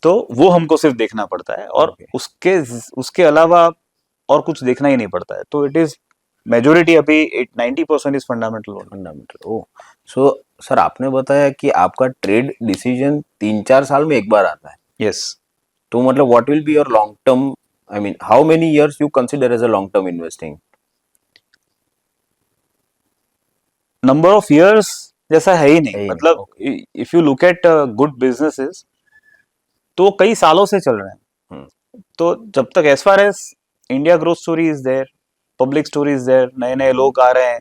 तो वो हमको सिर्फ देखना पड़ता है, और उसके अलावा और कुछ देखना ही नहीं पड़ता है। तो इट इज मेजोरिटी अभी 90% is fundamental. Oh, so sir आपने बताया कि आपका ट्रेड डिसीजन 3-4 साल में एक बार आता है। यस। तो मतलब what will be your long term, I mean how many years you consider as a long term investing? Number of years जैसा है ही नहीं, मतलब if you look at good businesses तो कई सालों से चल रहे हैं। तो जब तक as far as India growth story is there, public story is there, नए नए लोग आ रहे हैं,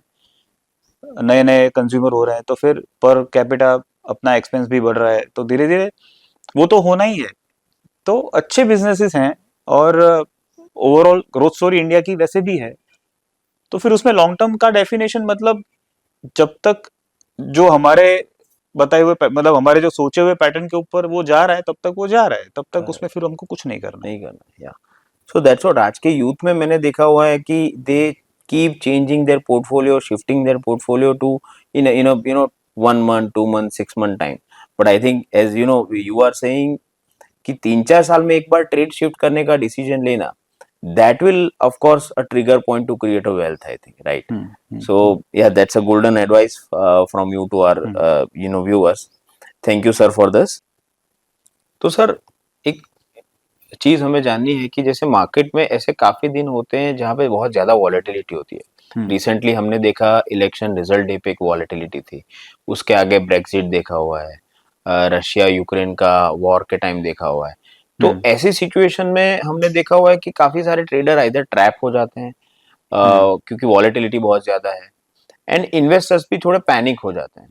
नए नए कंज्यूमर हो रहे हैं, तो फिर पर कैपिटा अपना एक्सपेंस भी बढ़ रहा है, तो धीरे धीरे वो तो होना ही है। तो अच्छे बिजनेसेस हैं, और ओवरऑल ग्रोथ स्टोरी इंडिया की वैसे भी है। तो फिर उसमें लॉन्ग टर्म का डेफिनेशन, मतलब जब तक जो हमारे बताए हुए, मतलब हमारे जो सोचे हुए पैटर्न के ऊपर वो जा रहा है, तब तक वो जा रहा है, तब तक उसमें फिर हमको कुछ नहीं करना। या सो दैट्स व्हाट आज के यूथ में मैंने देखा हुआ है कि they keep changing their portfolio, shifting their portfolio to in you know 1 month 2 month 6 month time. But I think as you are saying कि 3-4 साल में एक बार ट्रेड शिफ्ट करने का डिसीजन लेना, that will of course a trigger point to create a wealth, I think, right? So yeah, that's a golden advice from you to our viewers. Thank you sir for this. तो sir एक चीज हमें जाननी है कि जैसे market में ऐसे काफी दिन होते हैं जहाँ पे बहुत ज्यादा वॉलेटिलिटी होती है। रिसेंटली हमने देखा इलेक्शन रिजल्ट डे पे एक वॉलेटिलिटी थी, उसके आगे ब्रेक्सिट देखा हुआ है, रशिया यूक्रेन का वॉर के टाइम देखा हुआ है। तो ऐसी सिचुएशन में हमने देखा हुआ है कि काफी सारे ट्रेडर इधर ट्रैप हो जाते हैं क्योंकि वॉलेटिलिटी बहुत ज्यादा है, एंड इन्वेस्टर्स भी थोड़े पैनिक हो जाते हैं।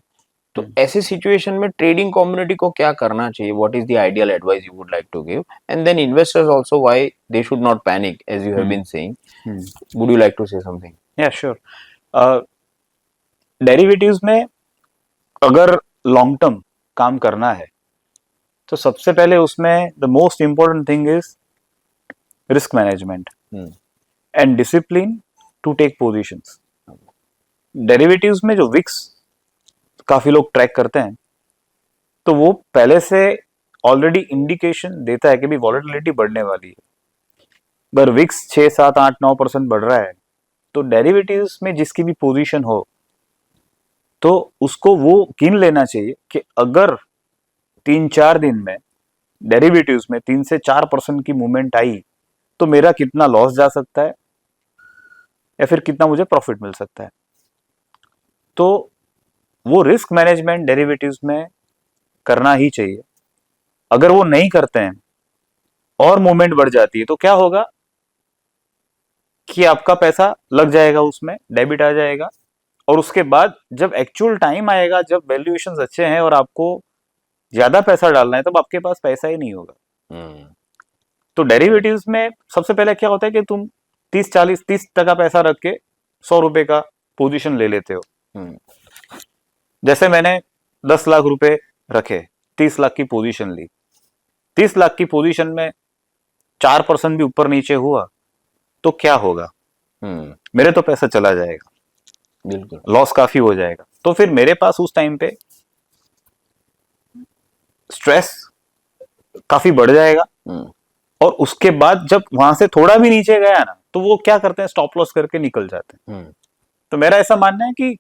तो ऐसे सिचुएशन में ट्रेडिंग कम्युनिटी को क्या करना चाहिए? What is the ideal advice you would like to give? And then investors also why they should not panic as you have been saying. Would you like to say something? या sure. Derivatives में अगर long term काम करना है तो सबसे पहले उसमें the most important thing is risk management and discipline to take positions. Derivatives में जो विक्स काफी लोग ट्रैक करते हैं तो वो पहले से ऑलरेडी इंडिकेशन देता है कि भी वॉलेटिलिटी बढ़ने वाली है. अगर विक्स 6, 7, 8, 9% बढ़ रहा है तो डेरिवेटिव्स में जिसकी भी पोजीशन हो तो उसको वो गिन लेना चाहिए कि अगर 3-4 दिन में डेरिवेटिव्स में 3 से 4% की मूवमेंट आई तो मेरा कितना लॉस जा सकता है या फिर कितना मुझे प्रॉफिट मिल सकता है. तो वो रिस्क मैनेजमेंट डेरिवेटिव्स में करना ही चाहिए. अगर वो नहीं करते हैं और मूवमेंट बढ़ जाती है तो क्या होगा कि आपका पैसा लग जाएगा, उसमें डेबिट आ जाएगा, और उसके बाद जब एक्चुअल टाइम आएगा, जब वैल्यूएशंस अच्छे हैं और आपको ज्यादा पैसा डालना है, तब आपके पास पैसा ही नहीं होगा. तो डेरिवेटिव्स में सबसे पहले क्या होता है कि तुम 30% पैसा रख के 100 रुपए का पोजीशन ले लेते हो. जैसे मैंने 10 लाख रुपए रखे, 30 लाख की पोजीशन ली. 30 लाख की पोजीशन में 4% भी ऊपर नीचे हुआ तो क्या होगा? मेरे तो पैसा चला जाएगा, बिल्कुल लॉस काफी हो जाएगा. तो फिर मेरे पास उस टाइम पे स्ट्रेस काफी बढ़ जाएगा. और उसके बाद जब वहां से थोड़ा भी नीचे गया ना तो वो क्या करते हैं, स्टॉप लॉस करके निकल जाते हैं. तो मेरा ऐसा मानना है कि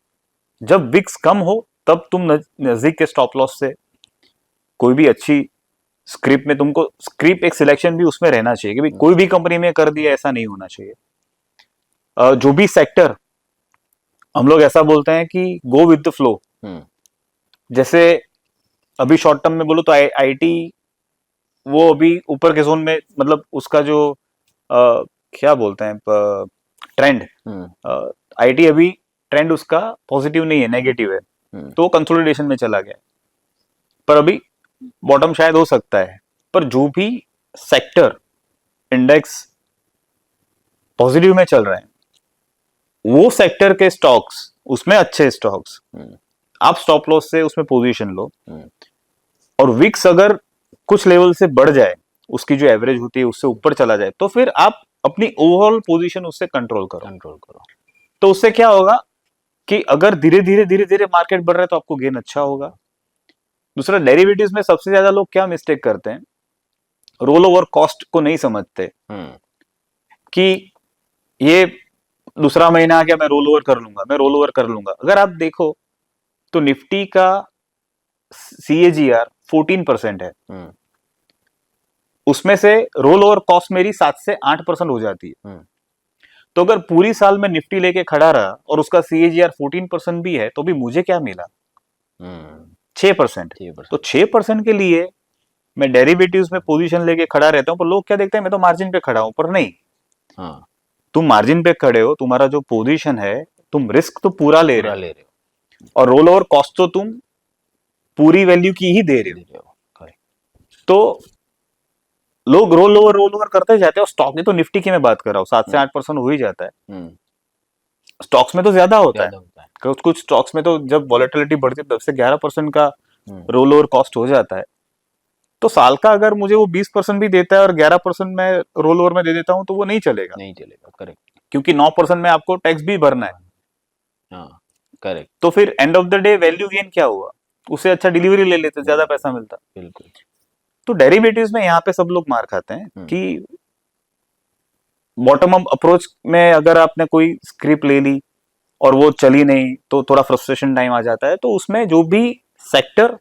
जब विक्स कम हो तब तुम नजदीक के स्टॉप लॉस से कोई भी अच्छी स्क्रिप्ट में, तुमको स्क्रिप्ट एक सिलेक्शन भी उसमें रहना चाहिए कि भाई कोई भी कंपनी में कर दिया ऐसा नहीं होना चाहिए. जो भी सेक्टर, हम लोग ऐसा बोलते हैं कि गो विद द फ्लो. जैसे अभी शॉर्ट टर्म में बोलो तो आईटी वो अभी ऊपर के जोन में, मतलब उसका जो क्या बोलते हैं ट्रेंड, आईटी अभी ट्रेंड उसका पॉजिटिव नहीं है, नेगेटिव है. तो कंसोलिडेशन में चला गया, पर अभी बॉटम शायद हो सकता है. पर जो भी सेक्टर इंडेक्स पॉजिटिव में चल रहे हैं, वो सेक्टर के स्टॉक्स, उसमें अच्छे स्टॉक्स, आप स्टॉप लॉस से उसमें पोजीशन लो. और विक्स अगर कुछ लेवल से बढ़ जाए, उसकी जो एवरेज होती है उससे ऊपर चला जाए, तो फिर आप अपनी ओवरऑल पोजीशन उससे कंट्रोल करो. तो उससे क्या होगा कि अगर धीरे धीरे मार्केट बढ़ रहा है तो आपको गेन अच्छा होगा. दूसरा, डेरिवेटिव्स में सबसे ज्यादा लोग क्या मिस्टेक करते हैं, रोल ओवर कॉस्ट को नहीं समझते कि ये दूसरा महीना आ गया, मैं रोल ओवर कर लूंगा. अगर आप देखो तो निफ्टी का CAGR 14% है. उसमें से रोल ओवर कॉस्ट मेरी 7 से 8% हो जाती है. तो अगर पूरी साल में निफ्टी लेके खड़ा रहा और उसका CAGR 14% भी है तो भी मुझे क्या मिला? 6%. तो 6% के लिए मैं डेरिवेटिव्स में पोजीशन लेके खड़ा रहता हूं, पर लोग क्या देखते हैं, मैं तो मार्जिन पे खड़ा हूं. पर नहीं, तुम मार्जिन पे खड़े हो, तुम्हारा जो पोजीशन है, तुम रिस्क तो पूरा ले रहे हो, और रोल ओवर कॉस्ट तो तुम पूरी वैल्यू की ही दे रहे हो. तो लोग रोल ओवर करते जाते हैं. स्टॉक में तो निफ्टी की मैं बात कर रहा हूँ, 7 से 8% हो ही जाता है. स्टॉक्स में तो ज्यादा होता है. कुछ स्टॉक्स में तो जब वॉलेटिलिटी बढ़ती है 10 से 11% का रोल ओवर कॉस्ट हो जाता है. तो साल का अगर मुझे वो 20% भी देता है और 11% मैं रोल ओवर में दे देता हूँ तो वो नहीं चलेगा. करेक्ट. क्योंकि 9% में आपको टैक्स भी भरना है. करेक्ट. तो फिर end of the day value gain क्या हुआ? उससे अच्छा डिलीवरी ले लेते, ज्यादा पैसा मिलता. बिल्कुल. तो डेरिवेटिव्स में यहाँ पे सब लोग मार खाते हैं कि बॉटम अप अप्रोच में अगर आपने कोई स्क्रिप्ट ले ली और वो चली नहीं तो थोड़ा फ्रस्ट्रेशन टाइम आ जाता है. तो उसमें जो भी सेक्टर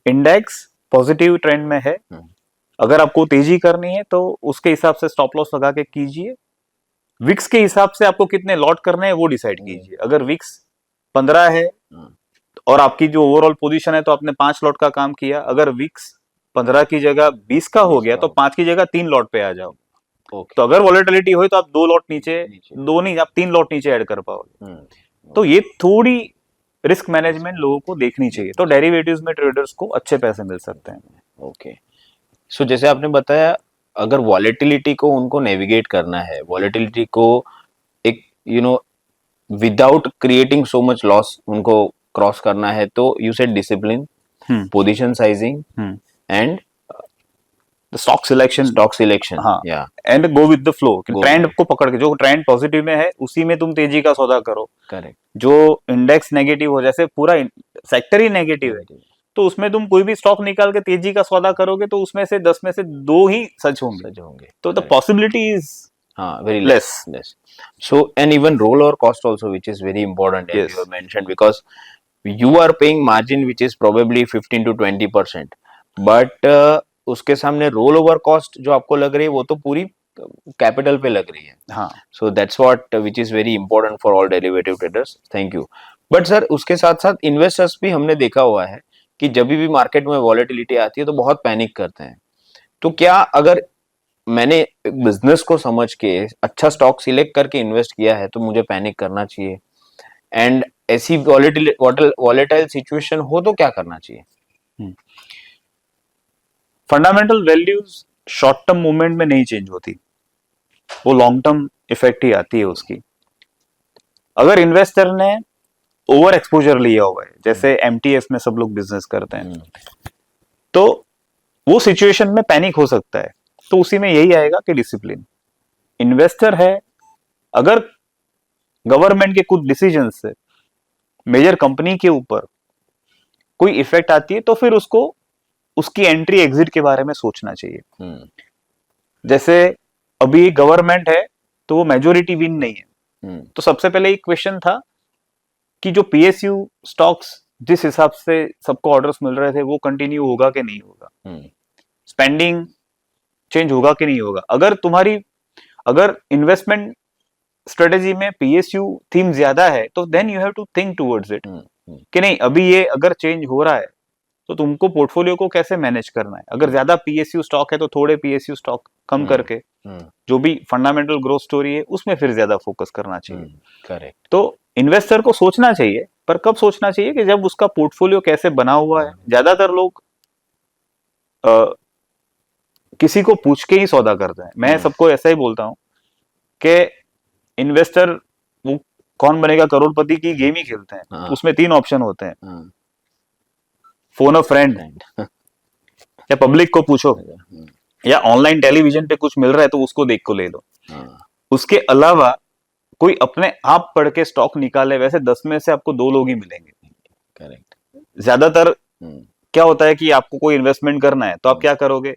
इंडेक्स पॉजिटिव ट्रेंड में है, अगर आपको तेजी करनी है तो उसके हिसाब से स्टॉप लॉस लगा के कीजिए. विक्स के हिसाब से आपको कितने लॉट करने हैं वो डिसाइड कीजिए. अगर विक्स 15 है और आपकी जो ओवरऑल पोजीशन है तो आपने 5 लॉट का काम किया. अगर विक्स 15 की जगह 20 का हो गया तो 5 की जगह 3 लॉट पे आ जाओ. तो अगर वॉलेटिलिटी हुई तो आप 2 लॉट नीचे, 2 नहीं, आप 3 लॉट नीचे ऐड कर पाओगे. तो ये थोड़ी रिस्क मैनेजमेंट लोगों को देखनी चाहिए, तो डेरिवेटिव्स में ट्रेडर्स को अच्छे पैसे मिल सकते हैं। ओके, सो जैसे आपने बताया, अगर वॉलेटिलिटी को उनको नेविगेट करना है, वॉलेटिलिटी को एक without creating so much loss उनको क्रॉस करना है, तो you said discipline, position sizing and stock selection, हाँ, या and go with the flow, Go trend with को पकड़ के, जो ट्रेंड पॉजिटिव में है उसी में तुम तेजी का सौदा करो। करेक्ट, जो इंडेक्स नेगेटिव हो, जैसे पूरा सेक्टर ही नेगेटिव है, तो उसमें तुम कोई भी स्टॉक निकाल के तेजी का सौदा करोगे तो उसमें से 10 में से 2 ही सच होंगे, तो the possibility is very less. So, and even roll over cost also, which is very important, as Yes. you have mentioned, because you are paying margin which is probably 15 to 20%, but उसके सामने roll over cost जो आपको लग रही है वो तो पूरी कैपिटल पे लग रही है। हाँ, सो that's what which is very important for all derivative traders. Thank you. But sir, उसके साथ साथ इन्वेस्टर्स भी हमने देखा हुआ है कि जब भी मार्केट में वॉलेटिलिटी आती है तो बहुत पैनिक करते हैं। तो क्या अगर मैंने बिजनेस को समझ के अच्छा स्टॉक सिलेक्ट करके इन्वेस्ट किया है तो मुझे पैनिक करना चाहिए? एंड ऐसी वॉलेटाइल सिचुएशन हो तो क्या करना चाहिए? Fundamental values short term movement में नहीं चेंज होती, वो लॉन्ग टर्म इफेक्ट ही आती है उसकी। अगर इन्वेस्टर ने ओवर एक्सपोजर लिया हुआ है, जैसे एमटीएफ में सब लोग बिजनेस करते हैं, तो वो सिचुएशन में पैनिक हो सकता है। तो उसी में यही आएगा कि डिसिप्लिन। इन्वेस्टर है, अगर गवर्नमेंट के कुछ डिसीजन से मेजर कंपनी के ऊपर कोई इफेक्ट आती है तो फिर उसको उसकी एंट्री एग्जिट के बारे में सोचना चाहिए। जैसे अभी गवर्नमेंट है तो वो मेजोरिटी विन नहीं है, तो सबसे पहले एक क्वेश्चन था कि जो पीएसयू स्टॉक्स जिस हिसाब से सबको ऑर्डर्स मिल रहे थे वो कंटिन्यू होगा कि नहीं होगा, स्पेंडिंग चेंज होगा कि नहीं होगा। अगर इन्वेस्टमेंट स्ट्रेटेजी में पीएसयू थीम ज्यादा है तो then you have to think towards it कि नहीं, अभी ये अगर चेंज हो रहा है तो तुमको पोर्टफोलियो को कैसे मैनेज करना है। अगर ज्यादा पीएसयू स्टॉक है तो थोड़े पीएसयू स्टॉक कम करके जो भी फंडामेंटल ग्रोथ स्टोरी है उसमें फिर ज्यादा फोकस करना चाहिए। करेक्ट। तो इन्वेस्टर को सोचना चाहिए, पर कब सोचना चाहिए कि जब उसका पोर्टफोलियो कैसे बना हुआ है। ज्यादातर लोग किसी को पूछ के ही सौदा करते हैं। मैं सबको ऐसा ही बोलता हूं कि इन्वेस्टर वो कौन बनेगा करोड़पति की गेम ही खेलते हैं। उसमें 3 ऑप्शन होते हैं, फोन अ फ्रेंड, या पब्लिक को पूछो, या ऑनलाइन टेलीविजन पे कुछ मिल रहा है तो उसको देख को ले लो। उसके अलावा कोई अपने आप पढ़ के स्टॉक निकाले, वैसे 10 में से आपको 2 लोग ही मिलेंगे। करेक्ट। ज्यादातर क्या होता है कि आपको कोई इन्वेस्टमेंट करना है तो आप क्या करोगे,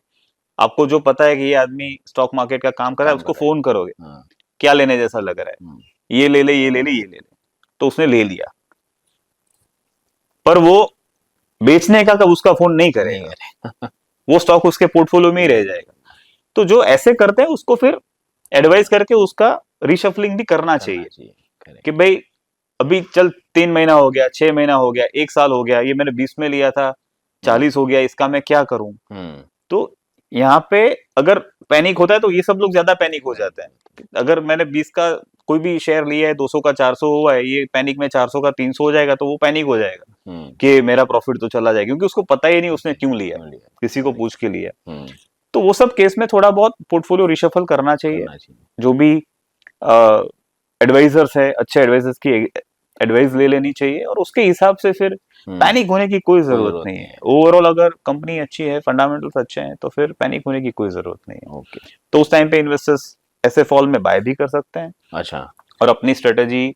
आपको जो पता है कि ये आदमी स्टॉक मार्केट का काम कर रहा है उसको फोन करोगे, क्या लेने जैसा लग रहा है, ये ले ले, ये ले ले, ये ले ले, तो उसने ले लिया, पर वो बेचने का कब उसका फोन नहीं करेगा, वो स्टॉक उसके पोर्टफोलियो में ही रह जाएगा। तो जो ऐसे करते हैं उसको फिर एडवाइस करके उसका रिशफलिंग भी करना चाहिए कि भाई अभी चल 3 महीना हो गया, 6 महीना हो गया, 1 साल हो गया, ये मैंने 20 में लिया था, 40 हो गया, इसका मैं क्या करूं। तो यहाँ पे अगर पैनिक होता है तो ये सब लोग ज्यादा पैनिक हो जाते हैं। अगर मैंने 20 का कोई भी शेयर लिया है, 200 का 400 हुआ है, ये पैनिक में 400 का 300 हो जाएगा तो वो पैनिक हो जाएगा कि मेरा प्रॉफिट तो चला जाएगा, क्योंकि उसको पता ही नहीं उसने क्यों लिया, किसी को पूछ के लिया। तो वो सब केस में थोड़ा बहुत पोर्टफोलियो रिशफल करना चाहिए। जो भी एडवाइजर्स है, अच्छे एडवाइजर्स की एडवाइस ले लेनी चाहिए और उसके हिसाब से फिर पैनिक होने की कोई जरूरत नहीं है। ओवरऑल अगर कंपनी अच्छी है, फंडामेंटल्स अच्छे हैं, तो फिर पैनिक होने की कोई जरूरत नहीं है। ओके। तो उस टाइम पे इन्वेस्टर्स ऐसे फॉल में बाय भी कर सकते हैं। अच्छा। और अपनी स्ट्रेटेजी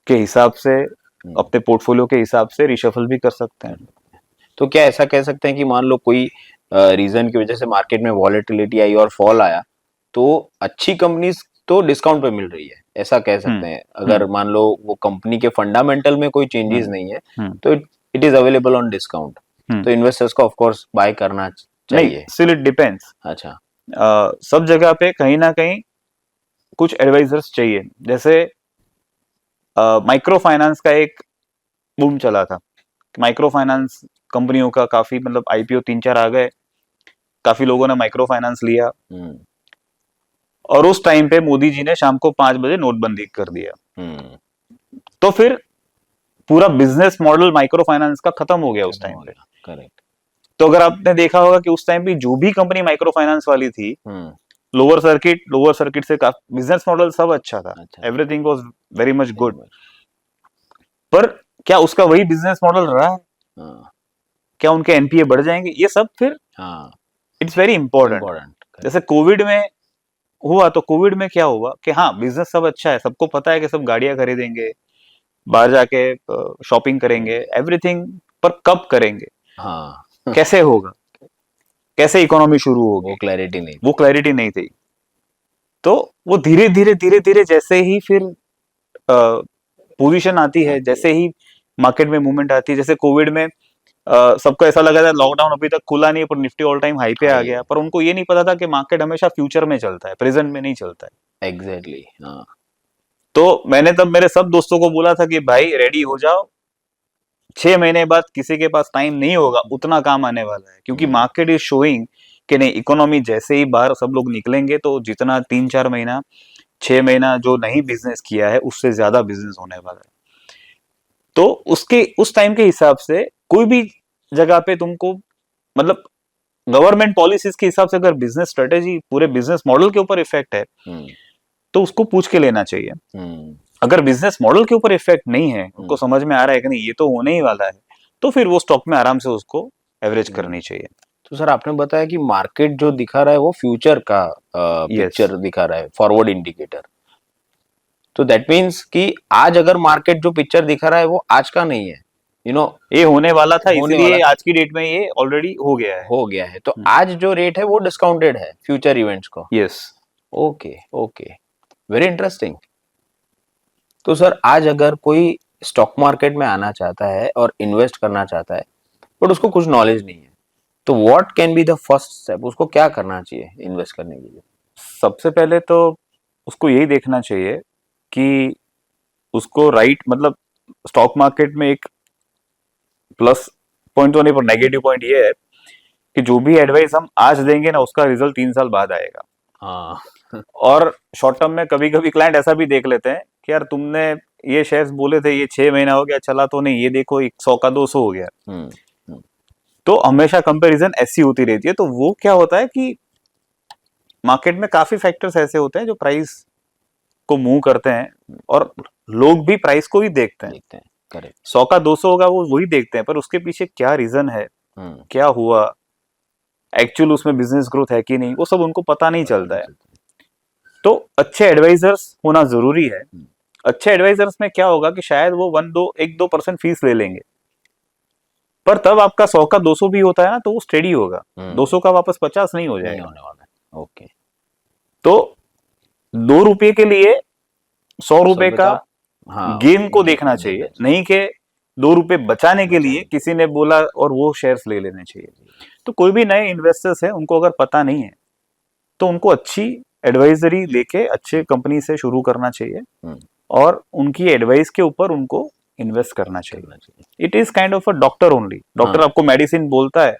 के हिसाब से, अपने पोर्टफोलियो के हिसाब से रिशफल भी कर सकते हैं। तो क्या ऐसा कह सकते हैं कि मान लो कोई रीजन की वजह से मार्केट में वॉलेटिलिटी आई और फॉल आया, तो अच्छी कंपनीज तो डिस्काउंट पे मिल रही है, ऐसा कह सकते हैं? अगर मान लो वो कंपनी के फंडामेंटल में कोई चेंजेस नहीं है तो it is available on discount, तो इन्वेस्टर्स को ऑफ कोर्स बाय करना चाहिए। Still it depends. अच्छा। सब जगह पे कहीं ना कहीं कुछ एडवाइजर्स चाहिए। जैसे माइक्रो फाइनेंस का एक बूम चला था, माइक्रो फाइनेंस कंपनियों का काफी मतलब आईपीओ 3-4 आ गए, काफी लोगों ने माइक्रो फाइनेंस लिया और उस टाइम पे मोदी जी ने शाम को 5 बजे नोटबंदी कर दिया। तो फिर पूरा बिजनेस मॉडल माइक्रो फाइनेंस का खत्म हो गया उस टाइम पे। करेक्ट। तो अगर आपने देखा होगा कि उस टाइम पे जो भी कंपनी माइक्रो फाइनेंस वाली थी, लोअर सर्किट से बिजनेस मॉडल सब अच्छा था, अच्छा। Everything was very much good. पर क्या उसका वही बिजनेस मॉडल रहा है? हाँ क्या उनके एनपीए बढ़ जाएंगे? ये सब फिर हाँ इट्स वेरी इंपॉर्टेंट। इम्पोर्टेंट। जैसे कोविड में हुआ, तो कोविड में क्या हुआ कि हाँ बिजनेस सब अच्छा है, सबको पता है कि सब गाड़ियां खरीदेंगे, बाहर जाके शॉपिंग करेंगे, एवरीथिंग, पर कब करेंगे, हाँ कैसे होगा, कैसे इकोनॉमी शुरू होगी, वो क्लैरिटी नहीं। वो क्लैरिटी नहीं थी। तो वो धीरे धीरे जैसे ही फिर पोजीशन आती है, जैसे ही मार्केट में मूवमेंट आती है, जैसे कोविड में सबको ऐसा लगा था लॉकडाउन अभी तक खुला नहीं है पर निफ्टी ऑल टाइम हाई पे आ गया, पर उनको ये नहीं पता था कि मार्केट हमेशा फ्यूचर में चलता है, प्रेजेंट में नहीं चलता है। एग्जैक्टली हाँ। तो मैंने तब मेरे सब दोस्तों को बोला था कि भाई रेडी हो जाओ, 6 महीने बाद किसी के पास टाइम नहीं होगा उतना काम आने वाला है, क्योंकि मार्केट इज शोइंग कि नहीं, इकोनॉमी जैसे ही बाहर सब लोग निकलेंगे तो जितना 3-4 महीना 6 महीना जो नहीं बिजनेस किया है उससे ज्यादा बिजनेस होने वाला है। तो उसके उस टाइम के हिसाब से कोई भी जगह पे तुमको, मतलब गवर्नमेंट पॉलिसीज के हिसाब से अगर बिजनेस स्ट्रेटेजी पूरे बिजनेस मॉडल के ऊपर इफेक्ट है तो उसको पूछ के लेना चाहिए। अगर बिजनेस मॉडल के ऊपर इफेक्ट नहीं है, उनको समझ में आ रहा है कि नहीं ये तो होने ही वाला है, तो फिर वो स्टॉक में आराम से उसको एवरेज करनी चाहिए। तो सर आपने बताया कि मार्केट जो दिखा रहा है वो फ्यूचर का पिक्चर दिखा रहा है, फॉरवर्ड इंडिकेटर। तो दैट मीन्स कि आज अगर मार्केट जो पिक्चर दिखा रहा है वो आज का नहीं है, ये होने वाला था, होने इसलिए वाला था। आज की डेट में ये ऑलरेडी हो गया है। तो आज जो रेट है वो डिस्काउंटेड है फ्यूचर इवेंट्स को। Yes. Okay okay, very interesting. तो सर आज अगर कोई स्टॉक मार्केट में आना चाहता है और इन्वेस्ट करना चाहता है बट उसको कुछ नॉलेज नहीं है, तो what can be the first step? उसको क्या करना चाहिए इन्वेस्ट करने के लिए? सबसे पहले तो उसको यही देखना चाहिए कि उसको राइट, मतलब स्टॉक मार्केट में एक प्लस पॉइंट तो नहीं पर नेगेटिव पॉइंट ये है कि जो भी एडवाइस हम आज देंगे ना उसका रिजल्ट 3 साल बाद आएगा। हाँ और शॉर्ट टर्म में कभी कभी क्लाइंट ऐसा भी देख लेते हैं कि यार तुमने ये शेयर्स बोले थे, ये 6 महीना हो गया चला तो नहीं, ये देखो 100 का 200 हो गया। तो हमेशा कंपैरिजन ऐसी होती रहती है। तो वो क्या होता है कि मार्केट में काफी फैक्टर्स ऐसे होते हैं जो प्राइस को मूव करते हैं और लोग भी प्राइस को ही देखते हैं। करेक्ट। 100 का 200 होगा वो वही देखते हैं, पर उसके पीछे क्या रीजन है, क्या हुआ, एक्चुअल उसमें बिजनेस ग्रोथ है कि नहीं, वो सब उनको पता नहीं चलता है। तो अच्छे एडवाइजर्स होना जरूरी है। अच्छे एडवाइजर्स में क्या होगा कि शायद वो 1-2% फीस ले लेंगे, पर तब आपका 100 का 200 भी होता है ना तो वो स्टेडी होगा, 200 का वापस 50 नहीं हो जाएगा। होने वाला है। ओके। तो 2 रुपये के लिए 100 रुपए का गेन को देखना चाहिए, नहीं कि 2 रुपए बचाने के लिए किसी ने बोला और वो शेयर्स ले लेने चाहिए। तो कोई भी नए इन्वेस्टर्स है उनको अगर पता नहीं है तो उनको अच्छी एडवाइजरी लेके अच्छे कंपनी से शुरू करना चाहिए और उनकी एडवाइस के ऊपर उनको इन्वेस्ट करना चाहिए। It is kind of a doctor only. Doctor आपको मेडिसिन बोलता है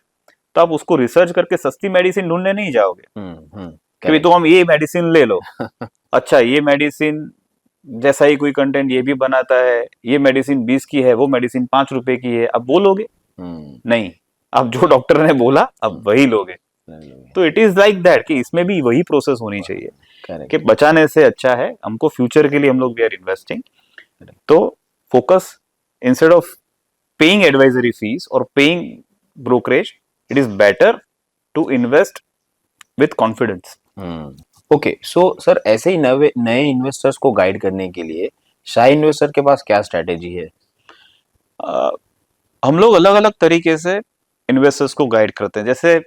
तो आप उसको रिसर्च करके सस्ती मेडिसिन ढूंढने नहीं जाओगे कि तो हम ये मेडिसिन ले लो। अच्छा, ये मेडिसिन जैसा ही कोई कंटेंट ये भी बनाता है, ये मेडिसिन 20 की है, वो मेडिसिन 5 रुपए की है, अब वो लोगे? नहीं, अब जो डॉक्टर ने बोला अब वही लोगे। तो इट इज लाइक दैट कि इसमें भी वही प्रोसेस होनी चाहिए कि बचाने से अच्छा है हमको फ्यूचर के लिए हम लोग वी आर इन्वेस्टिंग। तो focus instead of paying advisory fees और paying brokerage, it is better to invest with confidence. Okay, so sir ऐसे ही नए इन्वेस्टर्स को गाइड करने के लिए शाही इन्वेस्टर के पास क्या स्ट्रेटेजी है? हम लोग अलग अलग तरीके से इन्वेस्टर्स को गाइड करते हैं। जैसे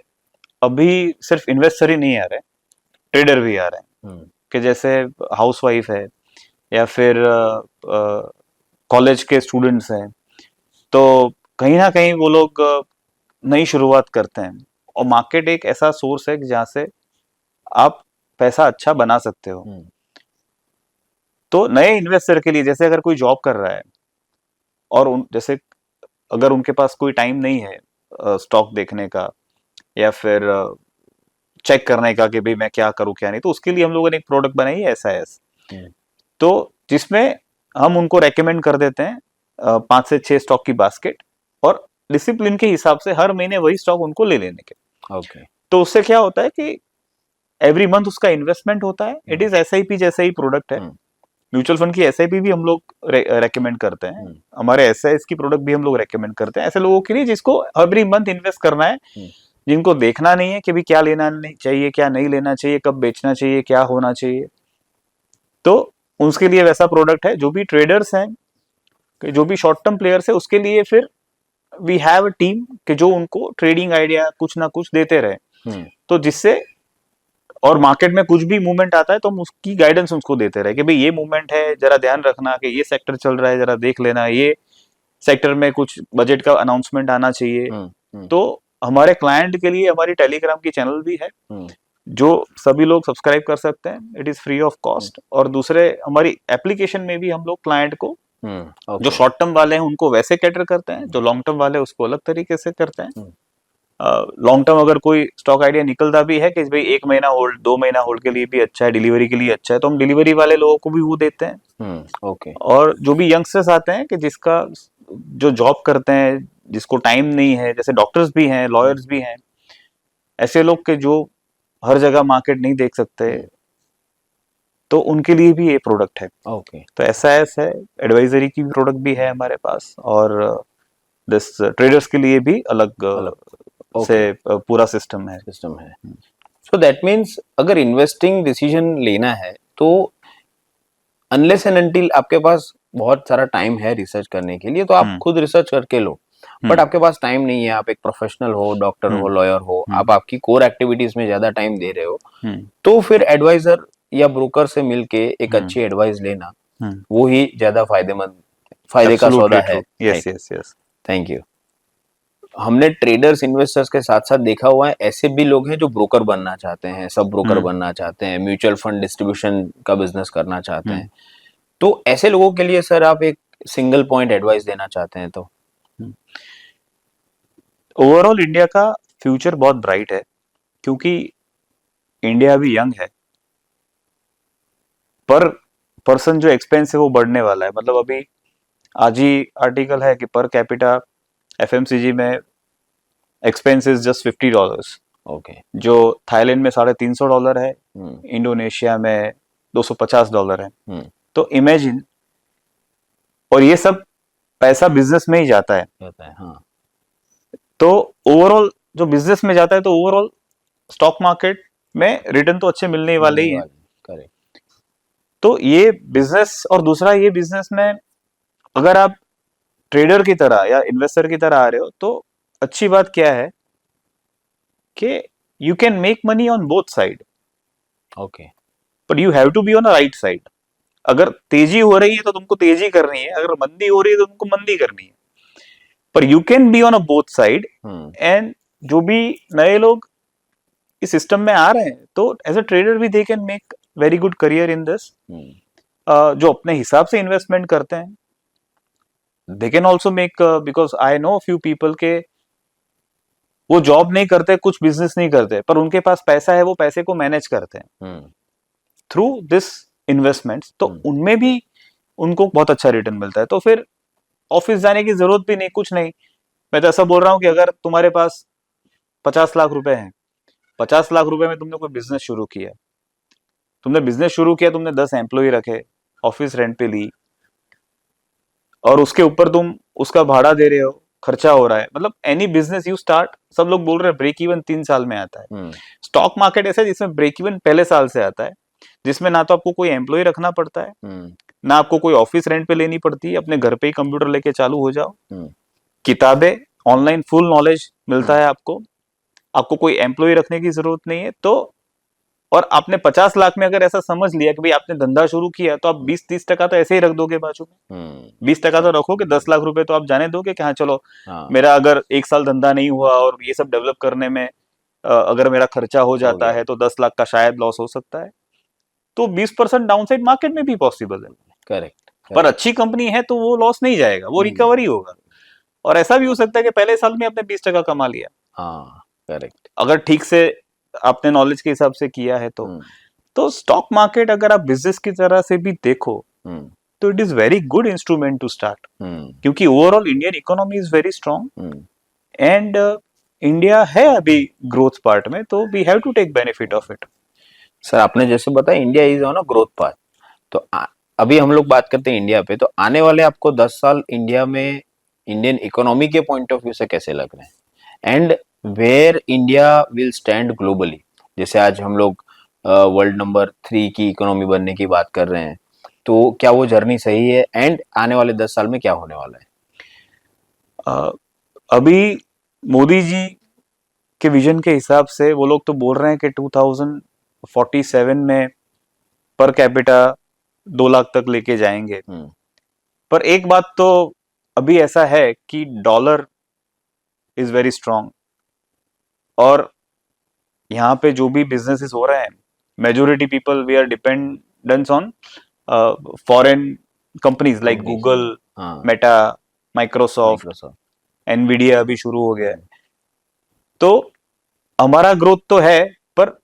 अभी सिर्फ इन्वेस्टर ही नहीं आ रहे, ट्रेडर भी आ रहे हैं कि जैसे हाउसवाइफ है या फिर कॉलेज के स्टूडेंट्स हैं, तो कहीं ना कहीं वो लोग नई शुरुआत करते हैं और मार्केट एक ऐसा सोर्स है जहाँ से आप पैसा अच्छा बना सकते हो। तो नए इन्वेस्टर के लिए जैसे अगर कोई जॉब कर रहा है और जैसे अगर उनके पास कोई टाइम नहीं है स्टॉक देखने का या फिर चेक करने का कि भाई मैं क्या करूं क्या नहीं, तो उसके लिए हम लोगों ने एक प्रोडक्ट बनाई है SIS, तो जिसमें हम उनको रेकमेंड कर देते हैं 5 से 6 स्टॉक की बास्केट, और डिसिप्लिन के हिसाब से हर महीने वही स्टॉक उनको ले लेने के। ओके। तो उससे क्या होता है कि एवरी मंथ उसका इन्वेस्टमेंट होता है। इट इज एसआईपी जैसा ही प्रोडक्ट है। म्यूचुअल फंड की एसआईपी भी हम लोग रेकमेंड करते हैं, हमारे एसआईएस की प्रोडक्ट भी हम लोग रेकमेंड करते हैं ऐसे लोगों के लिए जिसको एवरी मंथ इन्वेस्ट करना है, जिनको देखना नहीं है कि भी क्या लेना नहीं चाहिए, क्या नहीं लेना चाहिए, कब बेचना चाहिए, क्या होना चाहिए। तो उसके लिए वैसा प्रोडक्ट है। जो भी ट्रेडर्स हैं, जो भी शॉर्ट टर्म प्लेयर्स है, उसके लिए फिर वी हैव अ टीम कि जो उनको ट्रेडिंग आइडिया कुछ ना कुछ देते रहे। तो जिससे और मार्केट में कुछ भी मूवमेंट आता है तो हम उसकी गाइडेंस उसको देते रहे कि भाई ये मूवमेंट है, जरा ध्यान रखना कि ये सेक्टर चल रहा है, जरा देख लेना, ये सेक्टर में कुछ बजट का अनाउंसमेंट आना चाहिए। तो हमारे क्लाइंट के लिए हमारी टेलीग्राम की चैनल भी है जो सभी लोग सब्सक्राइब कर सकते हैं, it is free of cost. और दूसरे हमारी एप्लीकेशन में भी हम लोग क्लाइंट को जो शॉर्ट टर्म वाले हैं उनको वैसे कैटर करते हैं, जो लॉन्ग टर्म वाले हैं उसको अलग तरीके से करते हैं। लॉन्ग टर्म अगर कोई स्टॉक आइडिया निकलता भी है कि भाई 1 महीना होल्ड, 2 महीना होल्ड के लिए भी अच्छा है, डिलीवरी के लिए अच्छा है, तो हम डिलीवरी वाले लोगों को भी वो देते हैं। ओके। और जो भी यंगस्टर्स आते हैं कि जिसका जो जॉब करते हैं, जिसको टाइम नहीं है, जैसे डॉक्टर्स भी हैं, लॉयर्स भी हैं, ऐसे लोग के जो हर जगह मार्केट नहीं देख सकते, तो उनके लिए भी ये प्रोडक्ट है। ओके। तो एसआईएस है, एडवाइजरी की प्रोडक्ट भी है हमारे पास, और दिस ट्रेडर्स के लिए भी अलग से पूरा सिस्टम है। सो दैट मीन्स अगर इन्वेस्टिंग डिसीजन लेना है तो अनलेस एंड अनटिल आपके पास बहुत सारा टाइम है रिसर्च करने के लिए तो आप खुद रिसर्च करके लो, बट आपके पास टाइम नहीं है, आप एक प्रोफेशनल हो, डॉक्टर हो, लॉयर हो, आप आपकी कोर एक्टिविटीज में ज्यादा टाइम दे रहे हो, तो फिर एडवाइजर या ब्रोकर से मिलके एक अच्छी एडवाइस लेना वो ही ज्यादा फायदे का सौदा है। Yes yes yes, thank you. हमने ट्रेडर्स इन्वेस्टर्स के साथ साथ देखा हुआ है ऐसे भी लोग हैं जो ब्रोकर बनना चाहते हैं, सब ब्रोकर बनना चाहते हैं, म्यूचुअल फंड डिस्ट्रीब्यूशन का बिजनेस करना चाहते हैं। तो ऐसे लोगों के लिए सर आप एक सिंगल पॉइंट एडवाइस देना चाहते हैं तो? ओवरऑल इंडिया का फ्यूचर बहुत ब्राइट है क्योंकि इंडिया अभी यंग है, पर पर्सन जो एक्सपेंस है वो बढ़ने वाला है। मतलब अभी आज ही आर्टिकल है कि पर कैपिटा एफएमसीजी में एक्सपेंस इज जस्ट $50। ओके। जो थाईलैंड में $350 है, इंडोनेशिया में $250 है। तो इमेजिन, और ये सब पैसा बिजनेस में ही जाता है। हाँ। तो ओवरऑल जो बिजनेस में जाता है तो ओवरऑल स्टॉक मार्केट में रिटर्न तो अच्छे मिलने वाले ही हैं। करेक्ट। तो ये बिजनेस, और दूसरा ये बिजनेस में अगर आप ट्रेडर की तरह या इन्वेस्टर की तरह आ रहे हो तो अच्छी बात क्या है कि you can make money on both side. Okay. But you have to be on the right side. अगर तेजी हो रही है तो तुमको तेजी करनी है, अगर मंदी हो रही है तो तुमको मंदी करनी है, पर you can be on a both side. And जो भी नए लोग इस सिस्टम में आ रहे हैं तो एज अ ट्रेडर भी they can make very good career in this. जो अपने हिसाब से इन्वेस्टमेंट करते हैं they can also make because I know a few people के वो जॉब नहीं करते, कुछ बिजनेस नहीं करते, पर उनके पास पैसा है, वो पैसे को मैनेज करते हैं थ्रू दिस इन्वेस्टमेंट्स। तो उनमें भी उनको बहुत अच्छा रिटर्न मिलता है। तो फिर ऑफिस जाने की जरूरत भी नहीं, कुछ नहीं। मैं तो ऐसा बोल रहा हूँ कि अगर तुम्हारे पास 50 लाख रुपए हैं, 50 लाख रुपए में तुमने कोई बिजनेस शुरू किया, तुमने 10 एम्प्लॉय रखे, ऑफिस रेंट पे ली, और उसके ऊपर तुम उसका भाड़ा दे रहे हो, खर्चा हो रहा है। मतलब एनी बिजनेस यू स्टार्ट, सब लोग बोल रहे हैं ब्रेक इवन 3 साल में आता है। स्टॉक मार्केट ऐसा है जिसमें ब्रेक इवन पहले साल से आता है, जिसमें ना तो आपको कोई एम्प्लॉय रखना पड़ता है, ना आपको कोई ऑफिस रेंट पे लेनी पड़ती है, अपने घर पे ही कंप्यूटर लेके चालू हो जाओ, किताबें ऑनलाइन फुल नॉलेज मिलता है आपको कोई एम्प्लॉय रखने की जरूरत नहीं है। तो और आपने 50 लाख में अगर ऐसा समझ लिया कि भाई आपने धंधा शुरू किया तो आप 20-30% तो ऐसे ही रख दोगे बाजू में, 20% तो रखोगे, 10 लाख रुपए तो आप जाने दोगे कि हाँ चलो मेरा अगर 1 साल धंधा नहीं हुआ और ये सब डेवलप करने में अगर मेरा खर्चा हो जाता है तो 10 लाख का शायद लॉस हो सकता है। तो 20% डाउनसाइड मार्केट में भी पॉसिबल है। करेक्ट। पर अच्छी कंपनी है तो वो लॉस नहीं जाएगा, वो रिकवरी होगा। और ऐसा भी हो सकता है कि पहले साल में आपने 20% कमा लिया। हाँ, करेक्ट। अगर ठीक से आपने नॉलेज के हिसाब से किया है तो स्टॉक मार्केट अगर आप बिजनेस की तरह से भी देखो तो it is very good instrument to start, hmm क्योंकि overall Indian economy is very strong hmm and India है अभी ग्रोथ पार्ट में, तो we have to take benefit of it. Sir आपने जैसे बताया India is on a growth path, तो अभी हम लोग बात करते हैं इंडिया पे, तो आने वाले आपको 10 साल इंडिया में इंडियन इकोनॉमी के पॉइंट ऑफ व्यू से कैसे लग रहे हैं, and where India will stand globally? जैसे आज हम लोग वर्ल्ड नंबर 3 की इकोनॉमी बनने की बात कर रहे हैं, तो क्या वो जर्नी सही है, एंड आने वाले 10 साल में क्या होने वाला है? अभी मोदी जी के विजन के हिसाब से वो लोग तो बोल रहे हैं कि 2047 में पर कैपिटा 2 लाख तक लेके जाएंगे. पर एक बात तो अभी ऐसा है कि डॉलर इज वेरी स्ट्रांग, और यहाँ पे जो भी बिजनेसेस हो रहे हैं, majority people we are dependence on foreign companies like Companies. Google, हाँ, मेटा, माइक्रोसॉफ्ट, Microsoft. एनवीडिया अभी शुरू हो गया है. तो हमारा ग्रोथ तो है, पर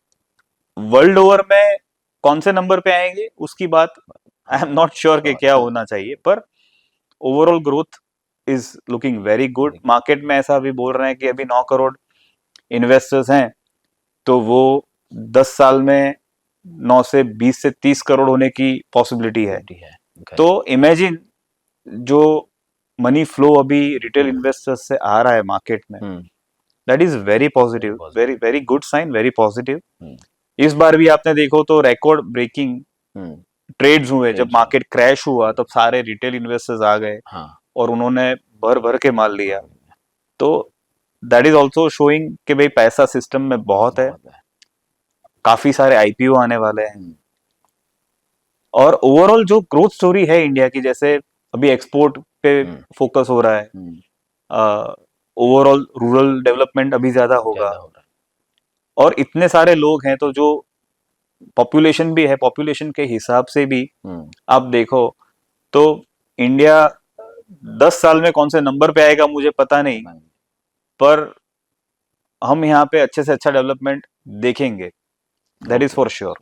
वर्ल्ड ओवर में कौन से नंबर पे आएंगे उसकी बात आई एम नॉट श्योर कि क्या होना चाहिए. पर overall growth is looking very good. Market में ऐसा भी बोल रहे हैं कि अभी 9 करोड़ इन्वेस्टर्स हैं, तो वो 10 साल में 9 से 20 से 30 करोड़ होने की पॉसिबिलिटी है. Okay. तो इमेजिन जो मनी फ्लो अभी रिटेल इन्वेस्टर्स से आ रहा है मार्केट में, that is very positive, very very good sign, very positive. इस बार भी आपने देखो तो रिकॉर्ड ब्रेकिंग ट्रेड्स हुए. जब मार्केट क्रैश हुआ तब सारे रिटेल इन्वेस्टर्स आ गए और उन्होंने भर भर के माल लिया. तो दैट इज ऑल्सो शोइंग कि भाई पैसा सिस्टम में बहुत है, काफी सारे आईपीओ आने वाले हैं. और ओवरऑल जो ग्रोथ स्टोरी है इंडिया की, जैसे अभी एक्सपोर्ट पे फोकस हो रहा है, ओवरऑल रूरल डेवलपमेंट अभी ज्यादा होगा, और इतने सारे लोग हैं, तो जो पॉपुलेशन भी है, पॉपुलेशन के हिसाब से भी आप देखो तो इंडिया 10 साल में कौन से नंबर पे आएगा मुझे पता नहीं, पर हम यहाँ पे अच्छे से अच्छा डेवलपमेंट देखेंगे, दैट इज फॉर श्योर.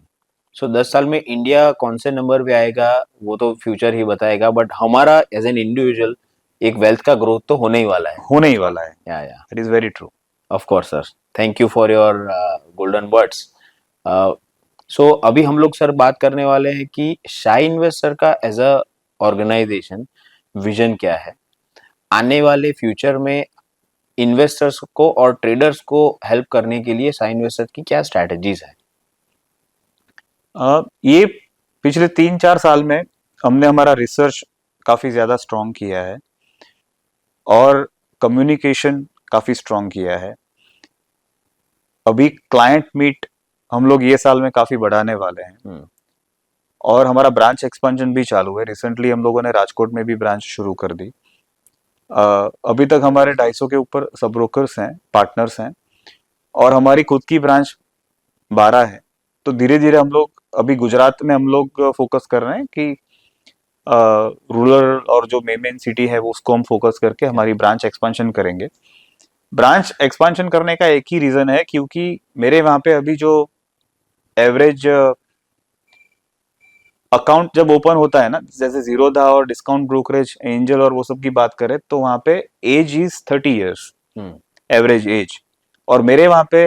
सो 10 साल में इंडिया कौन से नंबर पे आएगा वो तो फ्यूचर ही बताएगा, बट हमारा एज एन इंडिविजुअल एक वेल्थ का ग्रोथ तो होने ही वाला है. होने ही वाला है. Yeah it is very true. Of course sir, thank you for your golden words. So अभी हम लोग सर बात करने वाले हैं कि शाई इन्वेस्टर का एज अ ऑर्गेनाइजेशन विजन क्या है, आने वाले फ्यूचर में इन्वेस्टर्स को और ट्रेडर्स को हेल्प करने के लिए शाई इन्वेस्टर की क्या स्ट्रैटेजीज है? ये पिछले 3-4 साल में हमने हमारा रिसर्च काफी ज्यादा स्ट्रॉन्ग किया है और कम्युनिकेशन काफी स्ट्रॉन्ग किया है. अभी क्लाइंट मीट हम लोग ये साल में काफी बढ़ाने वाले हैं, और हमारा ब्रांच एक्सपेंशन भी चालू है. रिसेंटली हम लोगों ने राजकोट में भी ब्रांच शुरू कर दी. अभी तक हमारे 250 के ऊपर सब ब्रोकर्स हैं, पार्टनर्स हैं, और हमारी खुद की ब्रांच 12 है. तो धीरे धीरे हम लोग अभी गुजरात में हम लोग फोकस कर रहे हैं कि रूरल और जो मेन सिटी है वो उसको हम फोकस करके हमारी ब्रांच एक्सपेंशन करेंगे. ब्रांच एक्सपेंशन करने का एक ही रीजन है, क्योंकि मेरे वहां पे अभी जो एवरेज अकाउंट जब ओपन होता है ना, जैसे जीरोधा और डिस्काउंट ब्रोकरेज, एंजल और वो सब की बात करें, तो वहां पे age is 30 years average age, और मेरे वहां पे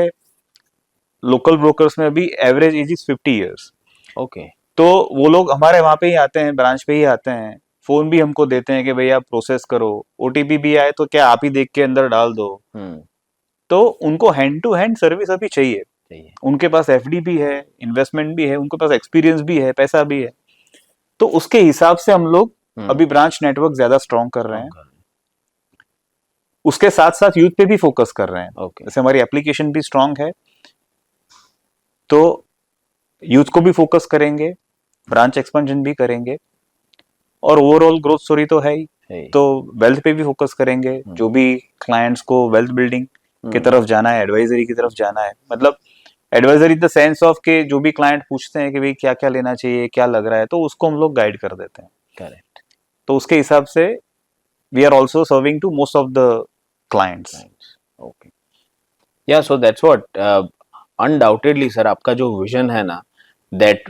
लोकल ब्रोकर्स में अभी average age is 50 years. Okay. तो वो लोग हमारे वहां पे ही आते हैं, ब्रांच पे ही आते हैं, फोन भी हमको देते हैं कि भैया प्रोसेस करो, ओटीपी भी आए तो क्या आप ही देख के अंदर डाल दो. तो उनको हैंड टू हैंड सर्विस अभी चाहिए. उनके पास एफडी भी है, इन्वेस्टमेंट भी है, उनके पास एक्सपीरियंस भी है, पैसा भी है. तो उसके हिसाब से हम लोग अभी ब्रांच नेटवर्क ज्यादा स्ट्रॉन्ग कर रहे हैं. उसके साथ साथ यूथ पे भी फोकस कर रहे हैं. जैसे हमारी एप्लीकेशन भी स्ट्रॉन्ग है, तो यूथ को भी फोकस करेंगे, ब्रांच एक्सपेंशन भी करेंगे, और ओवरऑल ग्रोथ स्टोरी तो है ही. तो वेल्थ पे भी फोकस करेंगे. जो भी क्लाइंट्स को वेल्थ बिल्डिंग की तरफ जाना है, एडवाइजरी की तरफ जाना है, मतलब advisory in the sense of के जो भी क्लाइंट पूछते हैं कि भाई क्या क्या लेना चाहिए, क्या लग रहा है, तो उसको हम लोग गाइड कर देते हैं. करेक्ट. तो उसके हिसाब से we are also serving to most of the clients. Okay. Yeah so that's what undoubtedly sir आपका जो विजन है ना, दैट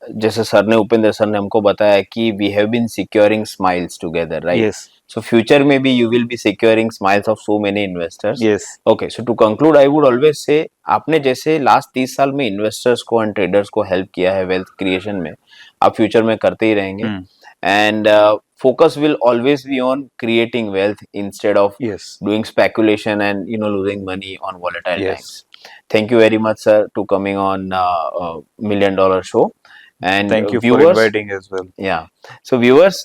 जैसे सर ने उपेंद्र सर ने हमको बताया कि we have been securing smiles together, right? Yes. So future maybe you will be securing smiles of so many investors. Yes. Okay, so to conclude, I would always say आपने जैसे last 30 साल में investors को and traders को help किया है wealth creation में, आप फ्यूचर में करते ही रहेंगे. And focus will always be on creating wealth instead of Yes. doing speculation and losing money on volatile Yes. times. Thank you very much, sir, to coming on Million Dollar Show. And Thank you for viewers, inviting as well. yeah. So viewers,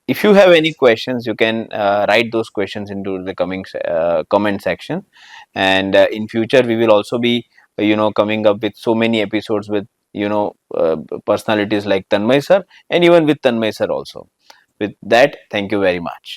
if you have any questions, you can write those questions into the coming comment section. And in future, we will also be, coming up with so many episodes with, personalities like Tanmay sir, and even with Tanmay sir also. With that, thank you very much.